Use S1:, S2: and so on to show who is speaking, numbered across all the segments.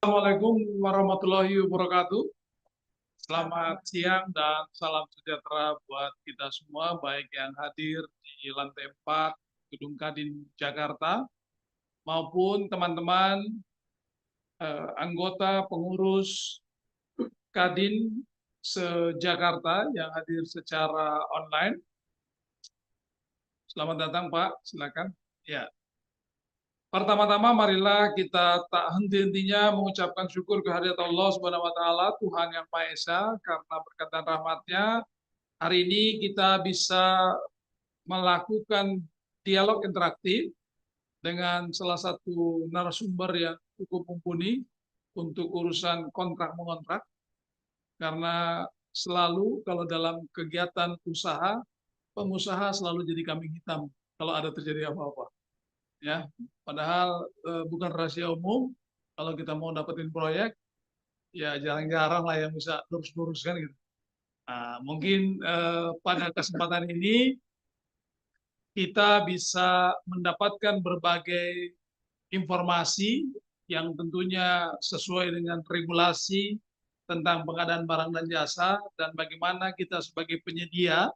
S1: Assalamualaikum warahmatullahi wabarakatuh. Selamat siang dan salam sejahtera buat kita semua, baik yang hadir di lantai 4 Gedung Kadin Jakarta, maupun teman-teman anggota pengurus Kadin se-Jakarta yang hadir secara online. Selamat datang Pak, silakan. Ya. Pertama-tama marilah kita tak henti-hentinya mengucapkan syukur kehadirat Allah Subhanahu wa taala, Tuhan yang Maha Esa, karena berkat dan rahmat-Nya hari ini kita bisa melakukan dialog interaktif dengan salah satu narasumber yang cukup mumpuni untuk urusan kontrak mengontrak, karena selalu kalau dalam kegiatan usaha, pengusaha selalu jadi kambing hitam kalau ada terjadi apa-apa. Ya, padahal bukan rahasia umum kalau kita mau dapetin proyek, ya jarang-jarang lah yang bisa lurus-lurus kan gitu. Nah, mungkin pada kesempatan ini kita bisa mendapatkan berbagai informasi yang tentunya sesuai dengan regulasi tentang pengadaan barang dan jasa, dan bagaimana kita sebagai penyedia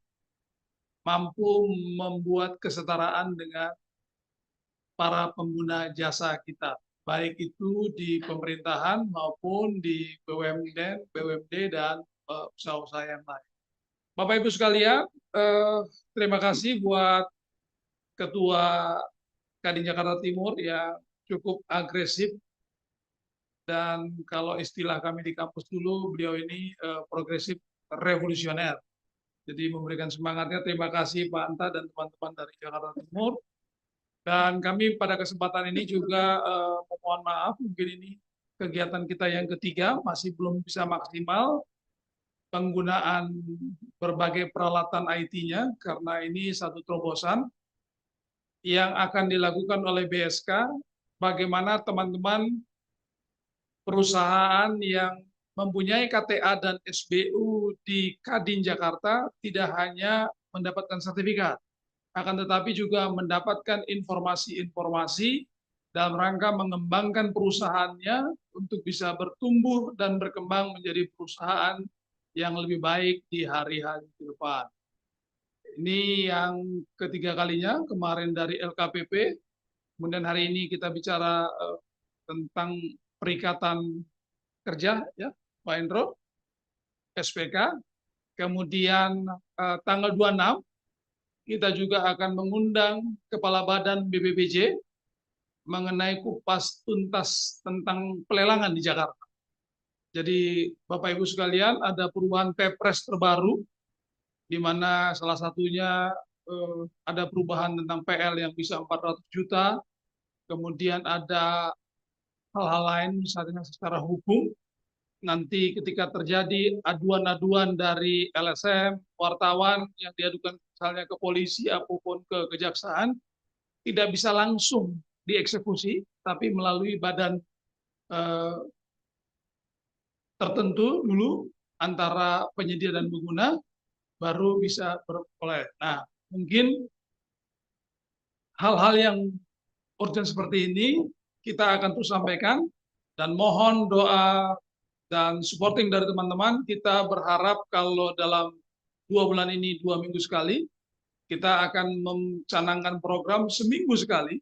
S1: mampu membuat kesetaraan dengan para pengguna jasa kita, baik itu di pemerintahan maupun di BUMD dan usaha-usaha yang lain. Bapak Ibu sekalian, terima kasih buat Ketua Kadin Jakarta Timur yang cukup agresif, dan kalau istilah kami di kampus dulu, beliau ini progresif revolusioner. Jadi memberikan semangatnya. Terima kasih Pak Anta dan teman-teman dari Jakarta Timur. Dan kami pada kesempatan ini juga memohon maaf, mungkin ini kegiatan kita yang ketiga, masih belum bisa maksimal penggunaan berbagai peralatan IT-nya, karena ini satu terobosan yang akan dilakukan oleh BSK, bagaimana teman-teman perusahaan yang mempunyai KTA dan SBU di Kadin Jakarta tidak hanya mendapatkan sertifikat, akan tetapi juga mendapatkan informasi-informasi dalam rangka mengembangkan perusahaannya untuk bisa bertumbuh dan berkembang menjadi perusahaan yang lebih baik di hari-hari ke depan. Ini yang ketiga kalinya, kemarin dari LKPP, kemudian hari ini kita bicara tentang perikatan kerja, ya, Pak Endro, SPK, kemudian tanggal 26 kita juga akan mengundang Kepala Badan BPPJ mengenai kupas tuntas tentang pelelangan di Jakarta. Jadi Bapak Ibu sekalian, ada perubahan Perpres terbaru, di mana salah satunya ada perubahan tentang PL yang bisa 400 juta, kemudian ada hal-hal lain misalnya secara hukum, nanti ketika terjadi aduan-aduan dari LSM, wartawan yang diadukan misalnya ke polisi ataupun ke kejaksaan, tidak bisa langsung dieksekusi, tapi melalui badan eh, tertentu dulu antara penyedia dan pengguna, baru bisa beroleh. Nah, mungkin hal-hal yang urgent seperti ini kita akan terus sampaikan, dan mohon doa dan supporting dari teman-teman. Kita berharap kalau dalam 2 bulan ini 2 minggu sekali, kita akan mencanangkan program seminggu sekali.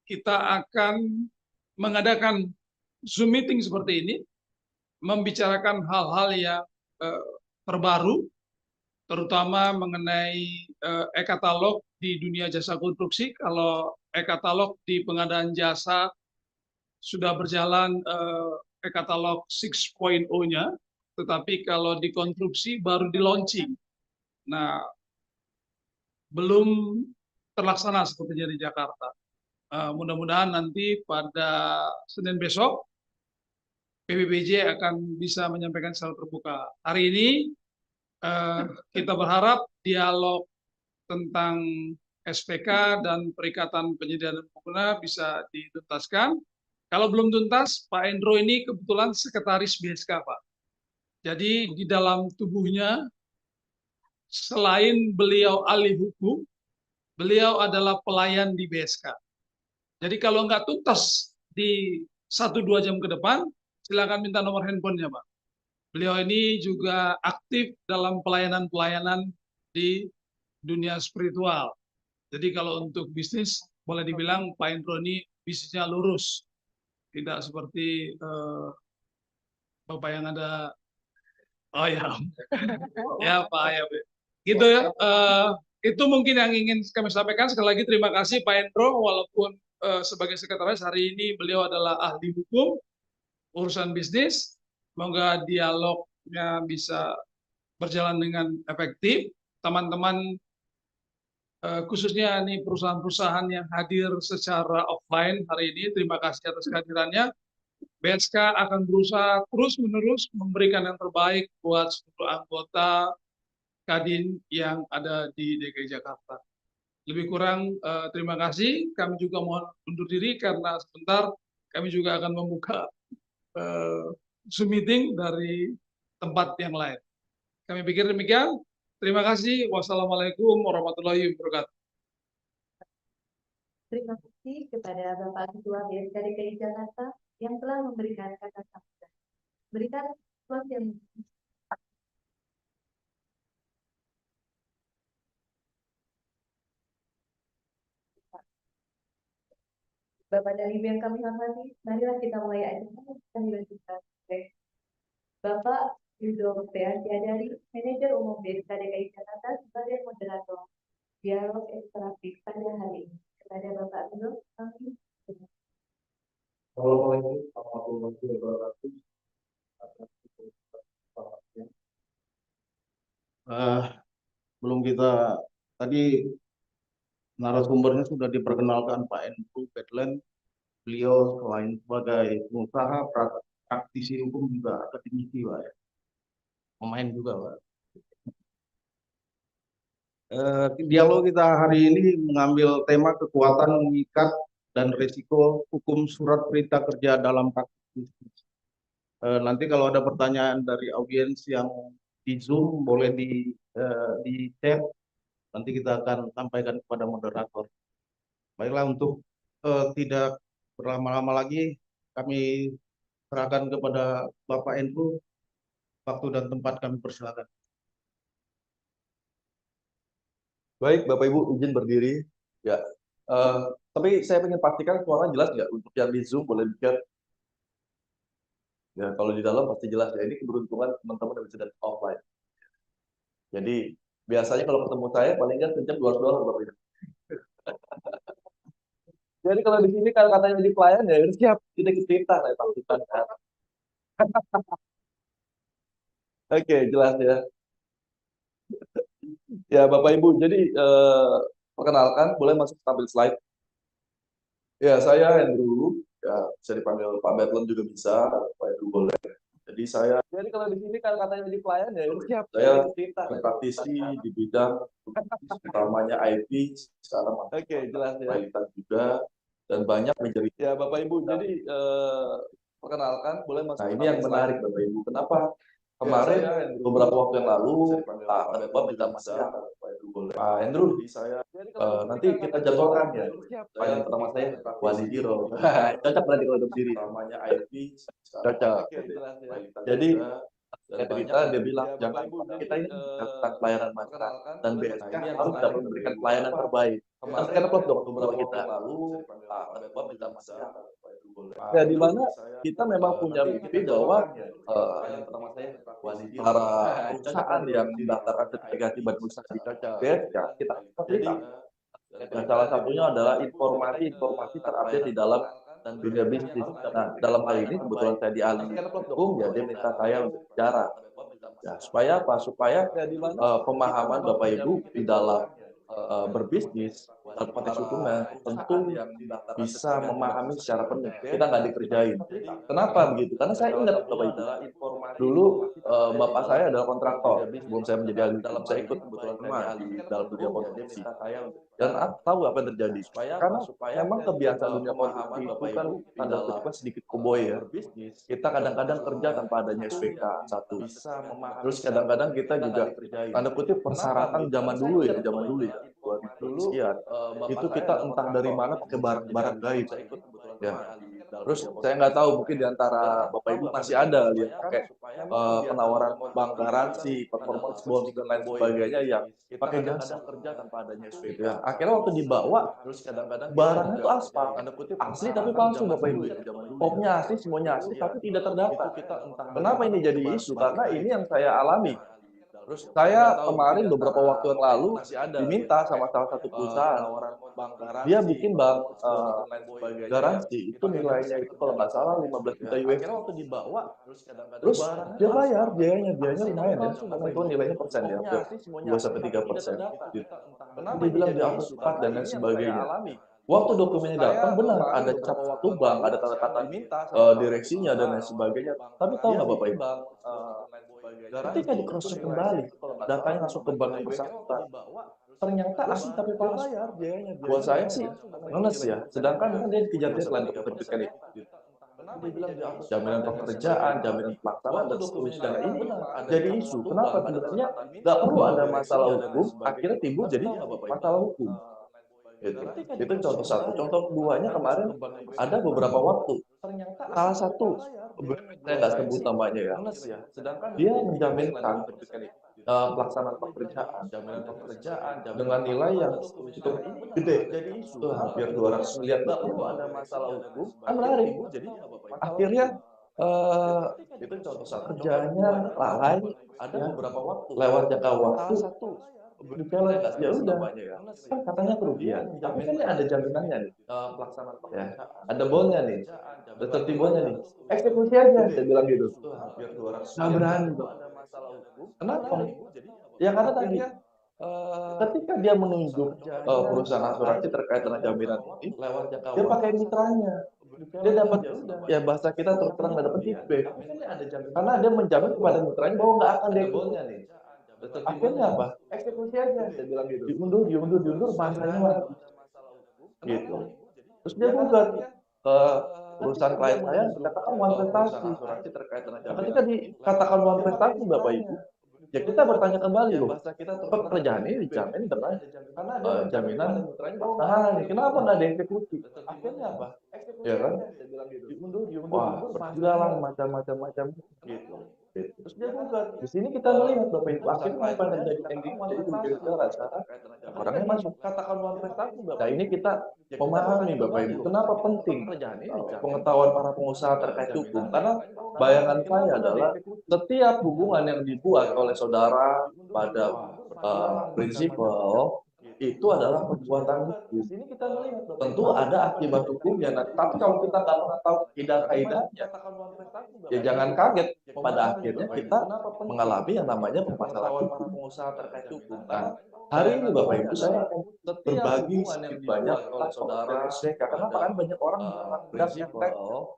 S1: Kita akan mengadakan Zoom meeting seperti ini, membicarakan hal-hal yang terbaru, terutama mengenai e-katalog di dunia jasa konstruksi. Kalau e-katalog di pengadaan jasa sudah berjalan e-katalog 6.0-nya, tetapi kalau di konstruksi baru di launching. Nah, belum terlaksana sepertinya di Jakarta. Mudah-mudahan nanti pada Senin besok PBBJ akan bisa menyampaikan secara terbuka. Hari ini kita berharap dialog tentang SPK dan perikatan penyedia dan pengguna bisa dituntaskan. Kalau belum tuntas, Pak Endro ini kebetulan sekretaris BSK, Pak. Jadi di dalam tubuhnya, selain beliau ahli hukum, beliau adalah pelayan di BSK. Jadi kalau nggak tuntas di 1-2 jam ke depan, silakan minta nomor handphonenya, Pak. Beliau ini juga aktif dalam pelayanan-pelayanan di dunia spiritual. Jadi kalau untuk bisnis, boleh dibilang Pak Indro ini bisnisnya lurus. Tidak seperti Bapak yang ada, oh ya, ya Pak ya, gitu ya. Itu mungkin yang ingin kami sampaikan. Sekali lagi terima kasih Pak Endro, walaupun sebagai sekretaris hari ini beliau adalah ahli hukum urusan bisnis. Semoga dialognya bisa berjalan dengan efektif. Teman-teman khususnya nih perusahaan-perusahaan yang hadir secara offline hari ini, terima kasih atas kehadirannya. BSK akan berusaha terus-menerus memberikan yang terbaik buat seluruh anggota Kadin yang ada di DKI Jakarta. Lebih kurang terima kasih. Kami juga mohon undur diri karena sebentar kami juga akan membuka Zoom meeting dari tempat yang lain. Kami pikir demikian. Terima kasih. Wassalamualaikum warahmatullahi wabarakatuh.
S2: Terima kasih kepada Bapak Ketua BSK DKI Jakarta yang telah memberikan kata sambutan. Berikan slot yang Bapak dan Ibu yang kami hormati, marilah kita mulai acara dan dilanjutkan oleh Bapak Yudo Priansyadari, Manajer Umum BSK DKI Jakarta sebagai moderator dialog interaktif pada hari ini. Kepada Bapak Yudo, kami
S3: Assalamualaikum warahmatullahi wabarakatuh. Belum kita tadi narasumbernya sudah diperkenalkan Pak Endro Bedlen. Beliau selain sebagai pengusaha, praktisi hukum juga akademisi, Pak. Pemain juga, Pak. Dialog kita hari ini mengambil tema kekuatan mengikat dan risiko hukum surat perintah kerja dalam praktik bisnis. Nanti kalau ada pertanyaan dari audiens yang di Zoom boleh di chat, nanti kita akan sampaikan kepada moderator. Baiklah, untuk tidak berlama-lama lagi, kami serahkan kepada Bapak Endro, waktu dan tempat kami persilakan.
S4: Baik, Bapak Ibu izin berdiri. Ya, tapi saya ingin pastikan suara jelas nggak untuk yang di Zoom boleh di-share. Ya, kalau di dalam pasti jelas ya. Ini keberuntungan teman-teman yang bisa dari offline. Jadi biasanya kalau ketemu saya paling nggak sejam 2 dolar Bapak Ibu. Jadi kalau di sini kalau katanya di pelayan ya siap kita cerita lah pastikan kan. Oke, jelas ya. Ya Bapak Ibu, jadi perkenalkan boleh masuk tampil slide. Ya, saya Andrew, ya bisa dipanggil Pak Bedlen juga bisa, Pak Andrew boleh. Jadi kalau di sini kalau katanya di pelayan ya siap. Saya praktisi di bidang utamanya IP, sekarang
S3: Oke, jelas ya.
S4: kualitas juga dan banyak menjadi. Ya Bapak Ibu, jadi perkenalkan boleh masuk. Nah, ini yang menarik Bapak Ibu. Kenapa? Kemarin beberapa waktu yang lalu Pak Ketua minta maaf Pak Andrew, nanti kita jadwalkan ya. Yang pertama saya Wali Giro. Cocok berarti kalau untuk diri. Namanya IP cocok. Jadi cerita dia bilang jangan kita ini tentang pelayanan masyarakat dan BSK harus dapat memberikan pelayanan terbaik. Harus karena plot dong beberapa kita. Lalu Pak Ketua minta maaf. Ya di mana kita memang punya mimpi bahwa para perusahaan yang mendaftarkan sertifikasi badan usaha di BSK kita fasilitas. Nah, salah satunya adalah informasi-informasi terupdate di dalam dunia bisnis. Nah, dalam hal ini kebetulan saya di ahli hukum, ya dia minta saya untuk bicara. Ya, supaya apa? Supaya pemahaman Bapak Ibu di dalam berbisnis dalam konteks hukumnya tentu bisa memahami secara penuh. Kita nggak dikerjain. Kenapa begitu? Karena saya ingat Bapak Ibu. Dulu bapak saya adalah kontraktor. Sebelum saya menjadi ahli hukum, saya ikut kebetulan di dalam dunia konstruksi. Dan aku tahu apa yang terjadi. Karena memang kebiasaan dunia konstruksi itu kan tanda kutip sedikit koboi ya. Kita kadang-kadang kerja tanpa adanya SPK satu. Terus kadang-kadang kita juga tanda kutip persyaratan zaman dulu ya buat sekian. Itu kita entah dari mana pakai barang gaib. Ya. Terus saya nggak tahu mungkin di antara Bapak Ibu masih ada yang pakai penawaran bank garansi, performance bond dan lain sebagainya yang pakai jasa kerja tanpa adanya SPP. Gitu ya. Akhirnya waktu dibawa, terus kadang-kadang barangnya itu aspal, asli tapi palsu Bapak Ibu. Popnya asli, semuanya asli, tapi tidak terdata. Kenapa ini jadi isu? Karena ini yang saya alami. Terus saya kemarin beberapa waktu yang lalu diminta sama salah satu perusahaan, dia bikin bank garansi, itu nilainya itu kalau nggak salah 15 juta USD. Terus dia bayar, biayanya lumayan ya, karena itu nilainya persen ya, 2-3%. Gitu. Dia bilang di atas 4 dan lain sebagainya. Waktu dokumennya datang benar ada cap satu bank, ada tanda kata direksinya dan lain sebagainya. Tapi tahu nggak Bapak Ibu? Ketika di cross check kembali, datanya masuk ke bank yang bersangkutan. Ternyata asli tapi palsu. Buat saya sih ngenes ya. Sedangkan kan dia dikejar deadline untuk terbitkan itu. Jaminan pekerjaan, jaminan pelaksanaan dan seterusnya. Nah, ini jadi isu. Kenapa? Sebenarnya nggak perlu ada masalah hukum, akhirnya timbul jadi masalah hukum. Itu contoh satu. Contoh keduanya kemarin ada beberapa waktu. Salah satu, saya nggak sebut namanya ya, dia menjaminkan pelaksanaan pekerjaan dengan nilai yang cukup gede, itu hampir 200 miliar. Nggak perlu ada masalah hukum, kan menarik. Akhirnya kerjanya lalai, ada beberapa waktu lewat jangka waktu. Ya udah, kan katanya kerugian, tapi kan ini ada jaminannya nih, pelaksanaan ya, ada bonnya nih, ada tertibonnya nih, eksekusi aja, saya bilang gitu. Nggak berani dong. Kenapa? Ya karena tadi ketika dia menunjuk perusahaan asuransi terkait dengan jaminan ini, dia pakai mitranya. Dia dapat, ya bahasa kita terus terang nggak dapat feedback. Karena dia menjamin kepada mitranya bahwa nggak akan dieksekusi. Akhirnya apa? Eksekusi aja, saya bilang gitu. Diundur, masanya lagi. Gitu. Terus dia gugat ke perusahaan klien saya, dikatakan one prestasi. Ketika dikatakan one prestasi, Bapak Ibu, ya kita bertanya kembali loh, pekerjaan ini dijamin dengan jaminan pertahanan. Kenapa nggak ada eksekusi? Akhirnya apa? Ya kan? Wah, berjalan macam-macam gitu. Terus dia gugat. Di sini kita melihat Bapak Ibu, akhirnya apa yang terjadi ending jadi menjadi sekarang orangnya masuk. Katakan one prestasi, Bapak. Nah ini kita memahami Bapak Ibu, kenapa penting pengetahuan para pengusaha terkait hukum? Karena bayangan saya adalah setiap hubungan yang dibuat oleh saudara pada prinsipal itu adalah perbuatan hukum. Tentu ada akibat hukumnya, tapi kalau kita nggak pernah tahu kaidah-kaidahnya, ya jangan kaget pada akhirnya kita mengalami yang namanya permasalahan hukum. Nah, hari ini Bapak Ibu saya akan berbagi sedikit banyak tentang PSDK. Kenapa kan banyak orang mengangkat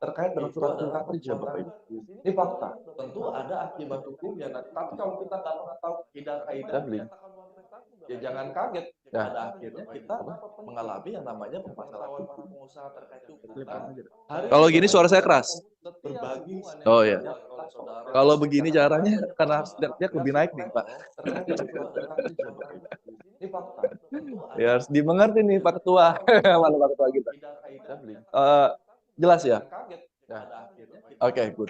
S4: terkait dengan surat perintah kerja Bapak Ibu. Ini fakta. Tentu ada akibat hukumnya, tapi kalau kita nggak pernah tahu kaidah-kaidahnya, ya jangan kaget pada akhirnya kita mengalami yang namanya permasalahan hukum.
S5: Kalau gini suara saya keras.
S4: Berbagi.
S5: Oh ya. Kalau begini caranya karena setidaknya lebih naik nih, Pak.
S4: Ini fakta.
S5: Ya harus dimengerti nih Pak Ketua. Mana Pak Ketua kita? Jelas ya? Oke, good.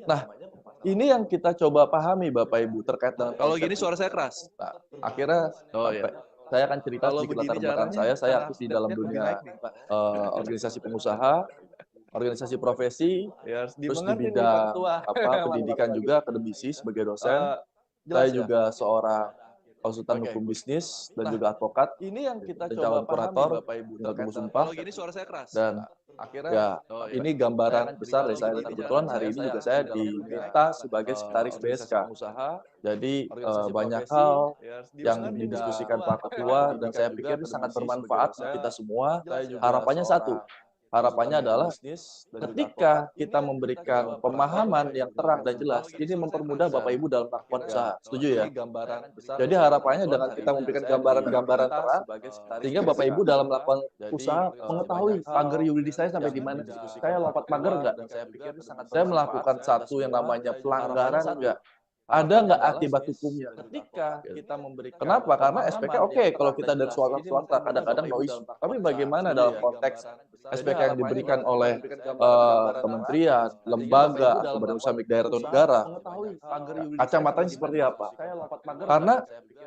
S5: Nah, ini yang kita coba pahami Bapak Ibu terkait dengan
S1: Kalau gini suara saya keras.
S5: Nah, akhirnya saya akan cerita
S1: Kalau
S5: sedikit
S1: begini
S5: latar belakang
S1: caranya,
S5: saya aktif di dalam dunia organisasi pengusaha, organisasi profesi,
S1: Ya harus
S5: terus di
S1: dimengerti nih Pak
S5: bidang
S1: Ketua.
S5: pendidikan juga akademisi sebagai dosen. Saya juga seorang konsultan hukum bisnis dan juga advokat.
S1: Ini yang kita
S5: dan
S1: coba
S5: calon
S1: pahami
S5: kurator
S1: Bapak Ibu.
S5: tinggal tunggu
S1: terkait-
S5: sumpah.
S1: Kalau gini suara saya keras.
S5: Dan akhirnya ini gambaran besar dari saya. Kebetulan hari ini juga saya diminta sebagai sekretaris BSK. Jadi banyak hal yang didiskusikan Pak Ketua dan saya pikir ini sangat bermanfaat untuk kita semua. Harapannya satu. Harapannya adalah ketika kita memberikan pemahaman yang terang dan jelas, ini mempermudah Bapak Ibu dalam melakukan usaha. Setuju ya? Jadi harapannya dengan kita memberikan gambaran-gambaran terang, sehingga Bapak Ibu dalam melakukan usaha mengetahui pagar yuridis saya sampai di mana. Saya lompat pagar enggak? Saya melakukan satu yang namanya pelanggaran enggak? ada nggak akibat hukumnya ketika kita memberikan. Kenapa? Karena SPK oke, kalau kita dari swasta kadang-kadang no isu. Tapi bagaimana dalam konteks SPK yang diberikan oleh kementerian, lembaga, atau badan usaha milik daerah atau negara, kacamatanya seperti apa? Karena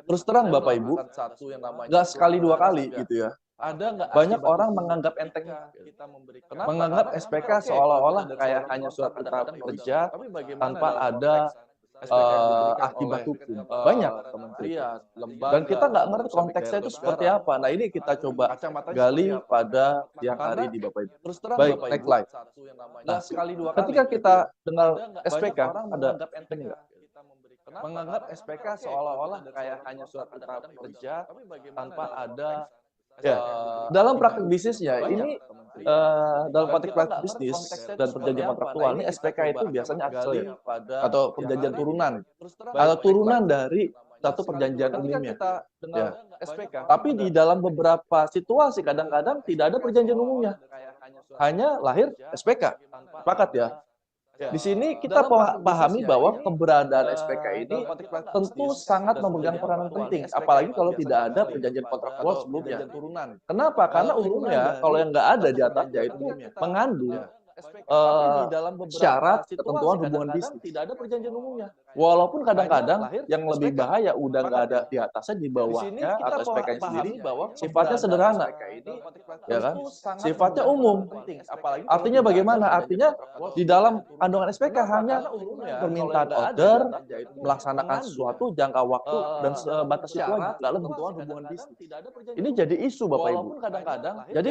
S5: terus terang Bapak Ibu, nggak sekali dua kali gitu ya. Banyak orang menganggap enteng, menganggap SPK seolah-olah kayak hanya surat perintah kerja tanpa ada akibat hukum. Banyak kementerian, lembaga, dan kita nggak ngerti konteksnya itu seperti apa. Nah ini kita coba gali pada siang hari di Bapak Ibu. Baik, next slide. Nah, ketika kita dengar SPK, ada enteng nggak? Menganggap SPK seolah-olah kayak hanya surat perintah kerja tanpa ada. Ya, dalam praktik bisnisnya ini dalam praktik bisnis dan perjanjian kontraktual ini SPK itu biasanya akseler atau perjanjian turunan atau turunan dari satu perjanjian umumnya. Ya. Tapi di dalam beberapa situasi kadang-kadang tidak ada perjanjian umumnya, hanya lahir SPK. Sepakat ya? Di sini kita pahami bahwa keberadaan SPK ini tentu sangat memegang peranan penting, apalagi kalau tidak ada perjanjian kontraktual sebelumnya. Kenapa? Karena umumnya kalau yang nggak ada di atasnya itu mengandung syarat ketentuan hubungan bisnis. Tidak ada perjanjian umumnya. Walaupun kadang-kadang yang lebih bahaya udah nggak ada di atasnya, di bawahnya atau SPK sendiri sifatnya sederhana, ya kan? Sifatnya umum. Artinya bagaimana? Artinya di dalam kandungan SPK hanya permintaan order, melaksanakan sesuatu, jangka waktu dan sebatas itu aja, nggak lebih. Hubungan bisnis. Ini jadi isu Bapak Ibu. Jadi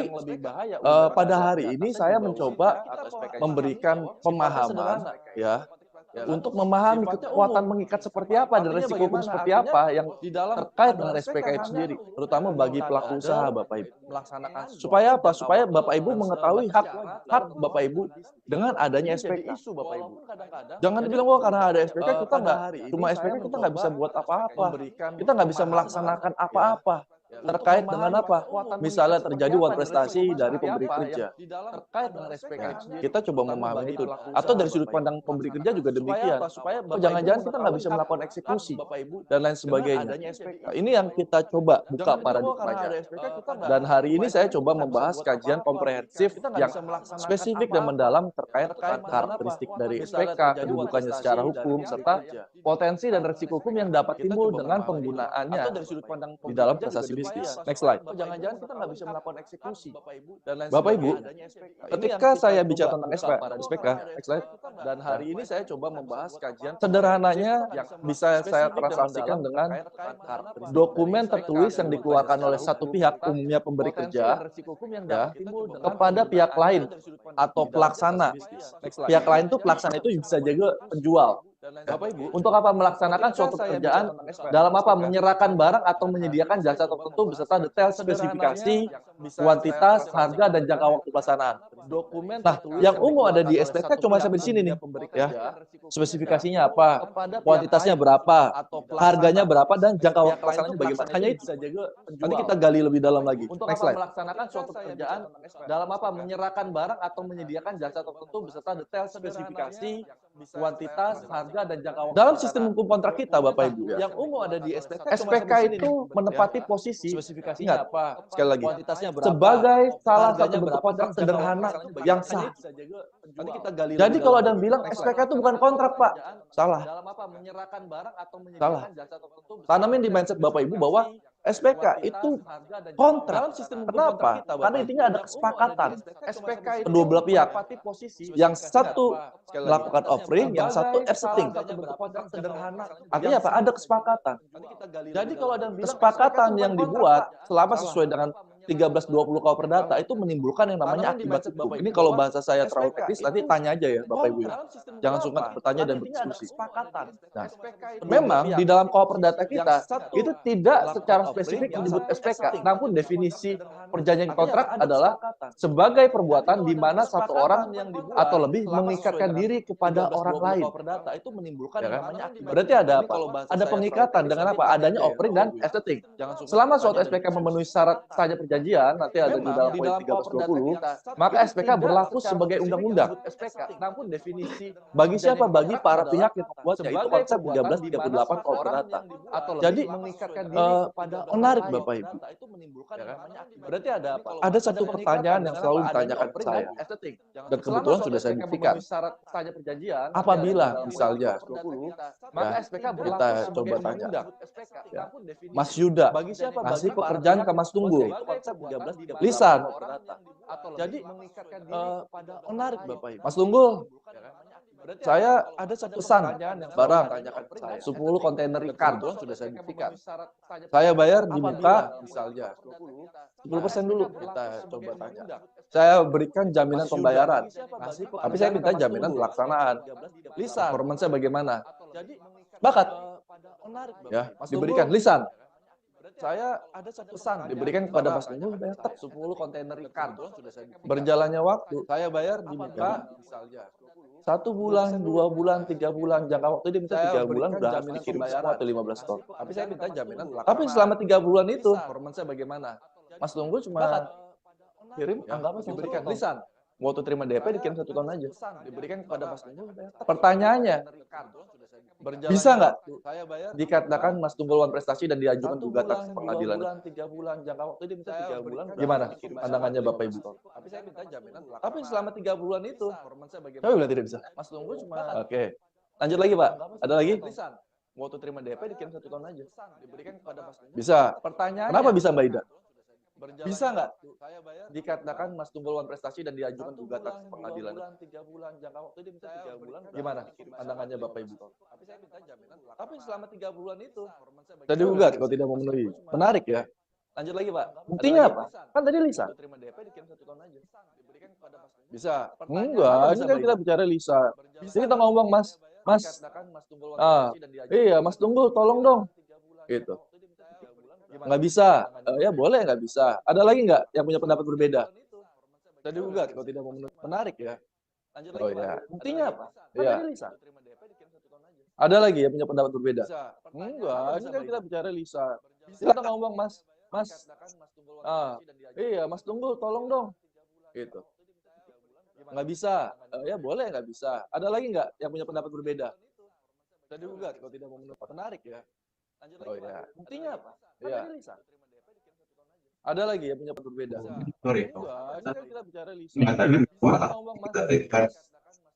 S5: pada hari ini saya mencoba memberikan pemahaman ya untuk memahami kekuatan mengikat seperti apa dan resiko hukum seperti apa yang terkait dengan SPK itu sendiri, terutama bagi pelaku usaha Bapak Ibu. Supaya apa? Supaya Bapak Ibu mengetahui hak Bapak Ibu dengan adanya SPK. Jangan dibilang wah karena ada SPK kita nggak, cuma SPK kita nggak bisa buat apa-apa, kita nggak bisa melaksanakan apa-apa. Terkait dengan apa? Misalnya terjadi uang prestasi dari pemberi kerja. Terkait dengan SPK, kita coba memahami itu. Atau dari sudut pandang pemberi kerja juga demikian. Oh, jangan-jangan kita nggak bisa melakukan eksekusi dan lain sebagainya. Nah, ini yang kita coba buka paradigmanya. Dan hari ini saya coba membahas kajian komprehensif yang spesifik dan mendalam terkait karakteristik dari SPK, kedudukannya secara hukum, serta potensi dan resiko hukum yang dapat timbul dengan penggunaannya di dalam transaksi bisnis. Next slide. Jangan-jangan kita nggak bisa melakukan eksekusi. Bapak Ibu, ketika saya bicara tentang SPK, next slide. Dan hari ini saya coba membahas kajian sederhananya yang bisa saya transaksikan dengan dokumen tertulis yang dikeluarkan oleh satu pihak, umumnya pemberi kerja, ya, kepada pihak lain atau pelaksana. Pihak lain itu pelaksana itu bisa juga penjual. Bapak Ibu, untuk apa melaksanakan suatu pekerjaan dalam apa? Menyerahkan barang atau menyediakan jasa tertentu beserta detail spesifikasi, kuantitas, harga, dan jangka waktu pelaksanaan. Nah, yang umum ada di SPK cuma sampai di sini nih, ya. Spesifikasinya apa, kuantitasnya berapa, harganya berapa, dan jangka waktu pelaksanaannya bagaimana. Hanya itu. Nanti kita gali lebih dalam lagi. Untuk apa? Melaksanakan suatu pekerjaan dalam apa? Menyerahkan barang atau menyediakan jasa tertentu beserta detail spesifikasi, kuantitas, harga, dan jangka waktu. Dalam sistem hukum kontrak kita, Bapak Ibu, ya, yang umum ada di SPK itu menempati posisi, ingat, sekali lagi, sebagai salah satu bentuk kontrak sederhana yang sah. Jadi kalau ada yang bilang SPK itu bukan kontrak, Pak, salah. Salah. Tanamin di mindset Bapak Ibu bahwa SPK itu kontrak. Kenapa? Karena intinya ada kesepakatan kedua belah pihak. Yang satu melakukan offering, yang satu accepting. Artinya apa? Ada kesepakatan. Jadi kalau ada kesepakatan yang dibuat selama sesuai dengan 1320 KUH Perdata itu menimbulkan yang namanya akibat hukum. Ini kalau bahasa saya terlalu teknis, nanti tanya aja ya Bapak Ibu. Jangan sungkan bertanya dan berdiskusi. Nah, memang di dalam KUH Perdata kita itu tidak secara spesifik menyebut SPK, namun definisi perjanjian kontrak adalah sebagai perbuatan di mana satu orang atau lebih mengikatkan diri kepada orang lain. Ya kan? Berarti ada apa? Ada pengikatan dengan apa? Adanya offering dan accepting. Selama suatu SPK memenuhi syarat saja perjanjian perjanjian nanti ada di dalam poin 1320, maka SPK berlaku sebagai undang-undang. Namun definisi bagi siapa? Bagi para pihak yang membuat, yaitu konsep 1338 KUH Perdata. Jadi menarik Bapak Ibu. Berarti ada apa? Ada satu pertanyaan yang selalu ditanyakan ke saya, dan kebetulan sudah saya buktikan. Apabila misalnya kita coba tanya, ya, Mas Yuda ngasih pekerjaan ke Mas Tunggul, lisan. Jadi menarik Bapak Ibu. Mas Tunggul, saya ada satu pesan barang 10 kontainer ikan, sudah saya buktikan. Saya bayar diminta misalnya 10% dulu. Kita coba tanya. Saya berikan jaminan pembayaran, tapi saya minta jaminan pelaksanaan. Performance-nya bagaimana? Bakat. Ya, diberikan lisan. Saya ada satu pesan diberikan kepada Mas Tunggul, bayar 10 kontainer ikan. Berjalannya waktu, saya bayar diminta misalnya 1 bulan, 2 bulan, 3 bulan, jangka waktu dia minta 3 bulan udah harus dikirim semua atau 15 ton. Tapi saya minta jaminan pelaksanaan. Tapi selama 3 bulan itu, performance-nya bagaimana? Mas Tunggul cuma kirim, anggapan diberikan lisan. Waktu terima DP dikirim 1 ton aja. Diberikan kepada Mas Tunggul. Pertanyaannya, bisa nggak dikatakan Mas Tunggul Wan prestasi dan diajukan gugatan ke pengadilan? 3 bulan, jangka waktu dia minta 3 bulan. Gimana pandangannya Bapak Ibu? Tapi saya minta jaminan. Tapi selama 3 bulan itu, saya bilang tidak bisa. Mas Tunggul cuma. Oke. Lanjut lagi Pak. Ada lagi? Waktu terima DP dikirim 1 ton aja. Diberikan kepada Mas Tunggul. Bisa. Pertanyaannya. Kenapa bisa Mbak Ida? Bisa nggak dikatakan Mas Tunggul Wan prestasi dan diajukan gugatan ke pengadilan? 3 bulan, jangka waktu dia minta 3 bulan. Gimana pandangannya Bapak Ibu? Tapi saya minta jaminan. Tapi selama 3 bulan itu, tadi gugat kalau tidak memenuhi. Menarik ya. Lanjut lagi Pak. Buktinya apa? Kan tadi lisan. Bisa. Enggak, ini kan kita bicara lisan. Jadi kita ngomong Mas, iya Mas Tunggul tolong dong. Gitu. Nggak bisa. Ya boleh nggak bisa. Ada lagi nggak yang punya pendapat berbeda? Tadi gugat kalau tidak memenuhi. Menarik ya. Oh ya. Buktinya apa? Iya. Ada lagi yang punya pendapat berbeda? Enggak, ini kan kita bicara lisan. Kita ngomong Mas, iya Mas Tunggul tolong dong. Gitu. Nggak bisa. Ya boleh nggak bisa. Ada lagi nggak yang punya pendapat berbeda? Tadi gugat kalau tidak memenuhi. Menarik ya. Oh ya. Buktinya apa? Iya. Ada lagi yang punya pendapat berbeda?
S6: Sorry,
S5: Enggak, ini kan kita bicara lisan.
S6: mengatakan bahwa
S5: Kita ngomong Mas,
S6: kita berikan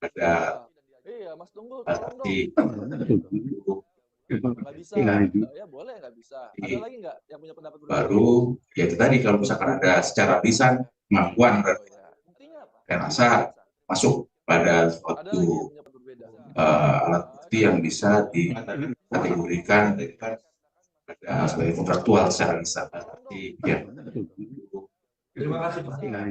S6: pada
S5: iya Mas Tunggul tolong dong.
S6: di
S5: Nggak bisa. Ya boleh nggak bisa. Ada lagi nggak yang punya pendapat berbeda?
S6: baru ya itu tadi kalau misalkan ada secara lisan kemampuan
S5: Buktinya apa?
S6: saya rasa masuk pada
S5: Ada
S6: suatu
S5: lagi yang punya pendapat berbeda?
S6: alat bukti yang bisa dikategorikan sebagai kontraktual secara lisan. Ya.
S1: Terima kasih Pak. Nah,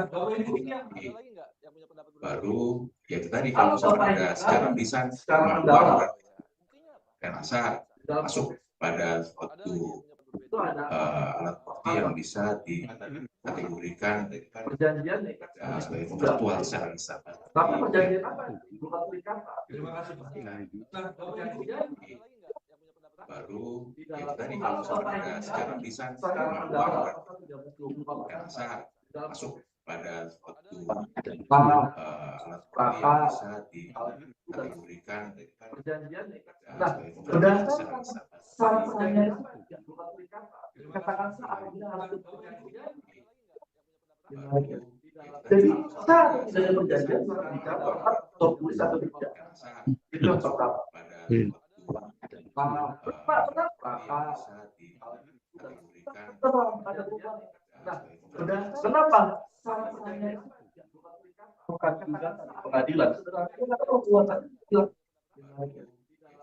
S1: Bapak Ibu,
S5: Ada lagi nggak yang punya pendapat berbeda?
S6: Baru ya itu tadi kalau misalkan ada secara lisan kemampuan saya rasa masuk pada suatu alat bukti yang bisa dikategorikan sebagai kontraktual secara lisan.
S4: Tapi perjanjian apa? Bukan terikat.
S1: Terima kasih Pak. Nah, Bapak Ibu,
S6: Baru ya itu tadi kalau misalkan ada secara lisan kemampuan saya rasa masuk pada suatu alat bukti yang bisa dikategorikan
S4: Perjanjian.
S6: sebagai kontraktual
S4: Berdasarkan
S6: secara lisan.
S4: syarat perjanjian itu bukan terikat. Katakan apabila harus jadi syarat tidak perjanjian dicatat tertulis atau tidak. Itu yang pertama. Kenapa? Bukan pengadilan.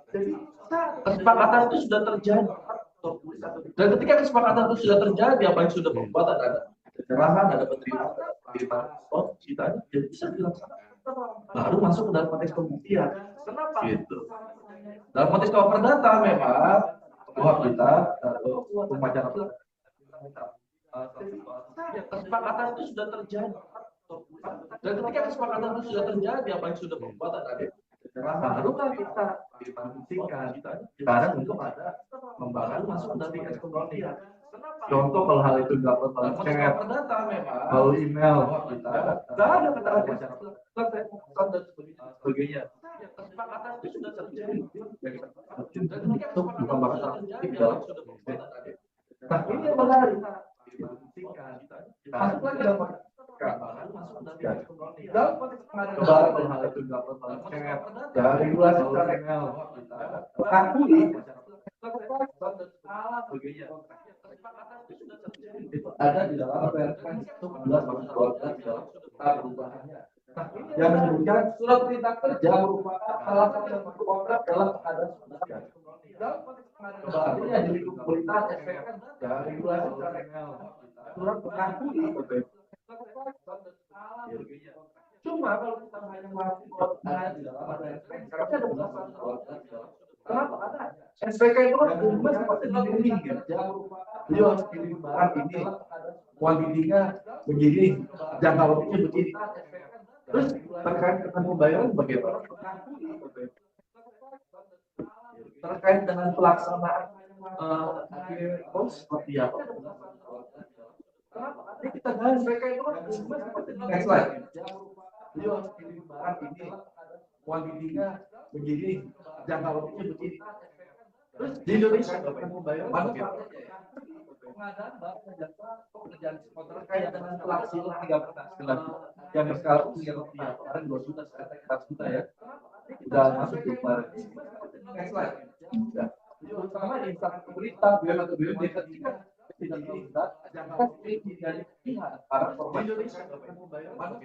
S4: Jadi kesepakatan itu sudah terjadi. Dan ketika kesepakatan itu sudah terjadi, apa yang sudah berbuat ada penyerahan, ada penerimaan, kita jadi bisa dilaksanakan. Baru masuk ke dalam konteks pembuktian. Kenapa? Gitu. Dalam konteks KUH Perdata memang bahwa kita pembacaran kesepakatan itu sudah terjadi. Dan ketika kesepakatan itu sudah terjadi, apa yang sudah berbuat ada barulah kita membuktikan. Sekarang untuk ada membangun masuk ke dalam konteks pembuktian. Kenapa?
S7: Contoh kalau hal itu dilakukan melalui chat, melalui email, kita nggak ada kata-kata pesan dan sebagainya. Kesepakatan itu sudah terjadi. Itu bukan bahasa di dalam. Nah ini yang menarik. Masuk lagi dalam dalam konteks pengadaan kalau hal itu dilakukan melalui chat, dari regulasi secara email, mengakui sebagainya. Itu ada di dalam Perpres itu 11/2012 di dalam perubahannya. Nah, yang menyebutkan surat perintah kerja merupakan salah satu bentuk kontrak dalam pengadaan surat. Dalam konteks pengadaan artinya di lingkup pemerintahan SPK dari regulasi secara email, surat mengakui cuma kalau kita hanya masih ada di dalam ada SPK, karena ada belasan kenapa? Karena SPK itu kan umumnya seperti ini kerja beliau harus kirim barang ini kuantitinya begini jangka waktunya begini terus terkait dengan pembayaran bagaimana terkait dengan pelaksanaan seperti apa kenapa? Karena kita bahas SPK itu kan umumnya seperti next slide beliau harus kirim barang ini kuantitinya begini jangka waktunya begini terus di Indonesia pembayaran pengadaan barang dan jasa pekerjaan kontrak terkait dengan pelaksanaan 3 yang sekarang punya rupiah kemarin 2 juta sekarang 100 juta ya sudah masuk ke kemarin next slide pertama instansi pemerintah BUMN atau BUMD ketika tidak bisa jangka dari pihak para formal Indonesia pembayaran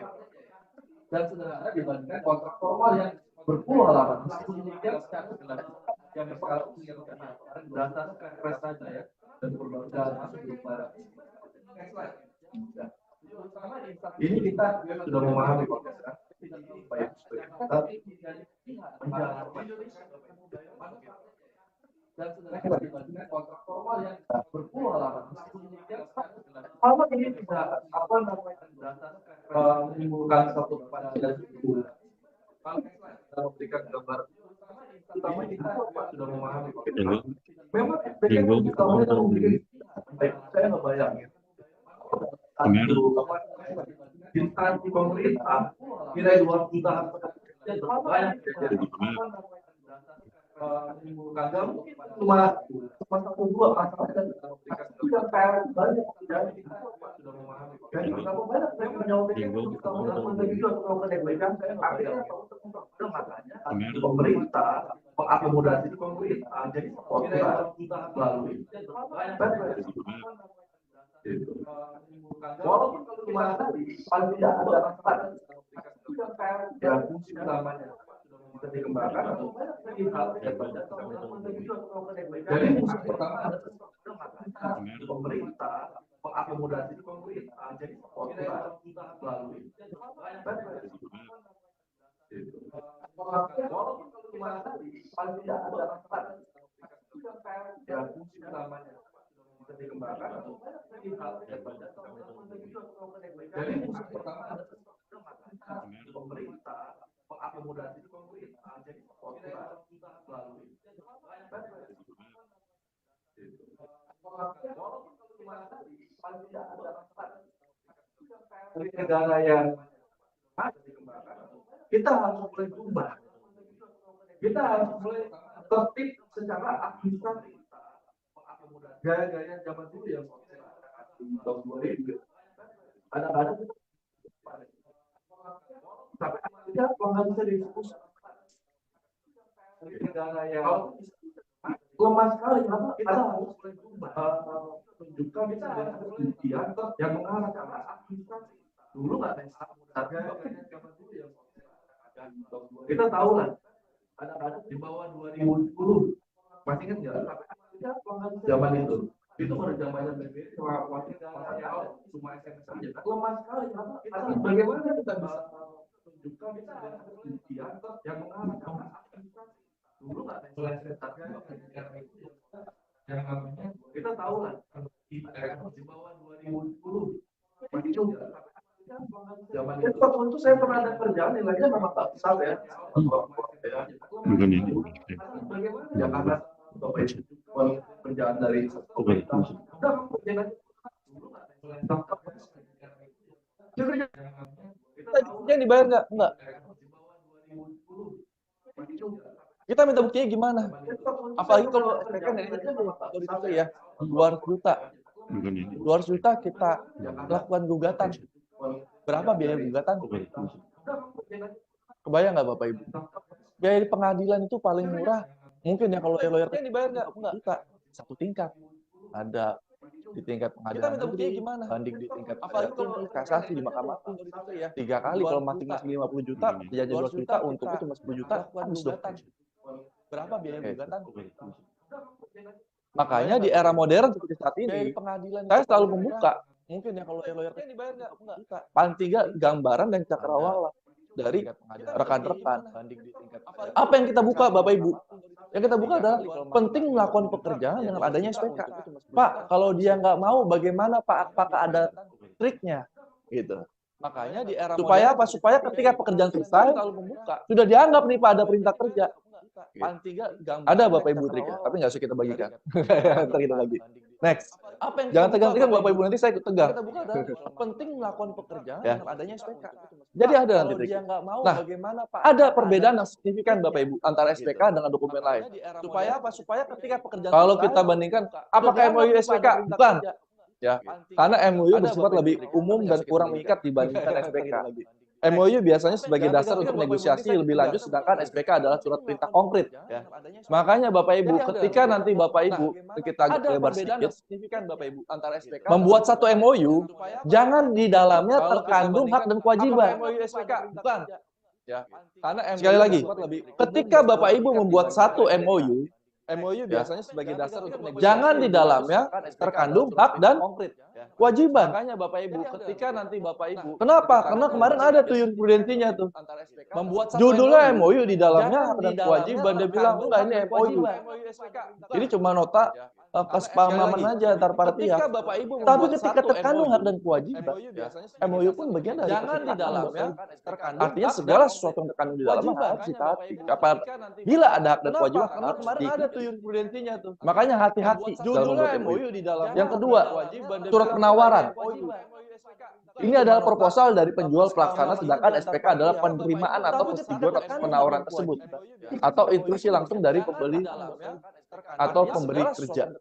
S7: dan sederhana dibandingkan kontrak formal yang berpuluh halaman meskipun demikian secara yang sekarang punya rupiah data Perpres saja ya dan berbagai masuk di barat. Ini kita sudah memahami konteks baik dan sebenarnya dibandingkan kontrak formal yang berpuluh halaman meskipun demikian halaman ini tidak apa namanya menimbulkan satu kepastian itu kita memberikan gambar utama kita sudah memahami memang SPK utamanya memiliki saya ngebayangin instansi pemerintah kira 2 juta banyak menimbulkan mungkin cuma 1-2 masalah sudah kayak banyak jadi kita sudah memahami jadi berapa banyak saya menyampaikan makanya pemerintah mengakomodasi pemerintah jadi melalui walaupun kalau cuma paling tidak ada ya fungsi utamanya bisa dikembangkan atau jadi fungsi pertama pemerintah mengakomodasi pemerintah jadi melalui walaupun kalau cuma paling tidak ada ya fungsi utamanya bisa dikembangkan atau jadi fungsi pertama pemerintah mengakomodasi pemerintah jadi melalui walaupun kalau cuma paling tidak ada dari negara yang kita harus mulai berubah kita harus mulai tertib secara administratif gaya-gaya zaman dulu yang tahun 2000 ada tapi tidak nggak bisa diskusi negara yang lemah sekali karena kita harus tunjukkan kita ada penelitian yang mengarah ke arah administrasi dulu nggak ada zaman dulu yang kita tahu lah ada di bawah 2010 masih ingat nggak zaman itu pada zamannya BBM cuma SMS saja lemah sekali karena bagaimana kita bisa tunjukkan kita ada penelitian yang mengarah ke arah administrasi dulu nggak ada yang namanya kita tahu lah di bawah 2010 masih ingat zaman itu waktu itu saya pernah ada kerjaan nilainya memang tak besar ya. Bukan ini. Bagaimana? Jakarta Penjahat dari pemerintah. Udah kerjain aja.
S5: Kita dibayar nggak? Enggak. Kita minta buktinya gimana? Apalagi kalau SPK kalau itu ya 200 juta. 200 juta kita lakukan gugatan. Berapa biaya gugatan? Kebayang nggak Bapak Ibu? Biaya di pengadilan itu paling murah. Mungkin ya kalau lawyer dibayar nggak? Juta. Satu tingkat. Ada di tingkat pengadilan. Kita minta buktinya gimana? Banding di tingkat apalagi kalau kasasi di Mahkamah Agung ya 3 kali kalau masing-masing 50 juta, jadi 200 juta untuknya cuma 10 juta, habis dong. Berapa biaya gugatan? Makanya di era modern seperti saat ini, pengadilan saya selalu membuka. Mungkin ya kalau lawyer dibayar nggak? Paling 3 gambaran dan cakrawala dari rekan-rekan. Apa yang kita buka, Bapak Ibu? Yang kita buka adalah penting melakukan pekerjaan dengan adanya SPK. Pak, kalau dia nggak mau, bagaimana Pak? Apakah ada triknya? Gitu. Makanya di era supaya apa? Supaya ketika pekerjaan selesai, sudah dianggap nih Pak ada perintah kerja. Ada Bapak Ibu triknya, tapi nggak usah kita bagikan. Ntar kita bagi. Next. Jangan tegang-tegang Bapak Ibu, nanti saya ikut tegang. Penting melakukan pekerjaan dengan adanya SPK. Jadi ada nanti trik. Nah, ada perbedaan yang signifikan Bapak Ibu antara SPK dengan dokumen lain. Supaya apa? Supaya ketika pekerjaan kalau kita bandingkan apakah MOU SPK? Bukan. Ya, karena MOU bersifat lebih umum dan kurang mengikat dibandingkan SPK. MOU biasanya sebagai dasar untuk negosiasi lebih lanjut, sedangkan SPK adalah surat perintah konkret. Ya. Makanya Bapak Ibu, ketika nanti Bapak Ibu, kita agak lebar sedikit, membuat satu MOU, jangan di dalamnya terkandung hak dan kewajiban. Bukan. Ya. Karena sekali lagi, ketika Bapak Ibu membuat satu MOU biasanya sebagai dasar untuk negosiasi. Jangan di dalamnya terkandung hak dan kewajiban. Makanya Bapak Ibu, ketika nanti Bapak Ibu, kenapa? Karena kemarin ada tuh jurisprudensinya tuh. Membuat judulnya MOU di dalamnya hak dan kewajiban, dia bilang enggak ini MOU. Ini cuma nota kesepahaman aja antar para pihak. Tapi ketika terkandung hak dan kewajiban, MOU pun bagian dari jangan di dalamnya terkandung. Artinya segala sesuatu yang terkandung di dalamnya harus ditaati. Bila ada hak dan kewajiban harus ada tuh jurisprudensinya tuh. Makanya hati-hati judulnya MOU di dalamnya. Yang kedua, surat penawaran. Ini adalah proposal dari penjual pelaksana, sedangkan SPK adalah penerimaan atau persetujuan atas penawaran tersebut, atau instruksi langsung dari pembeli atau pemberi kerja.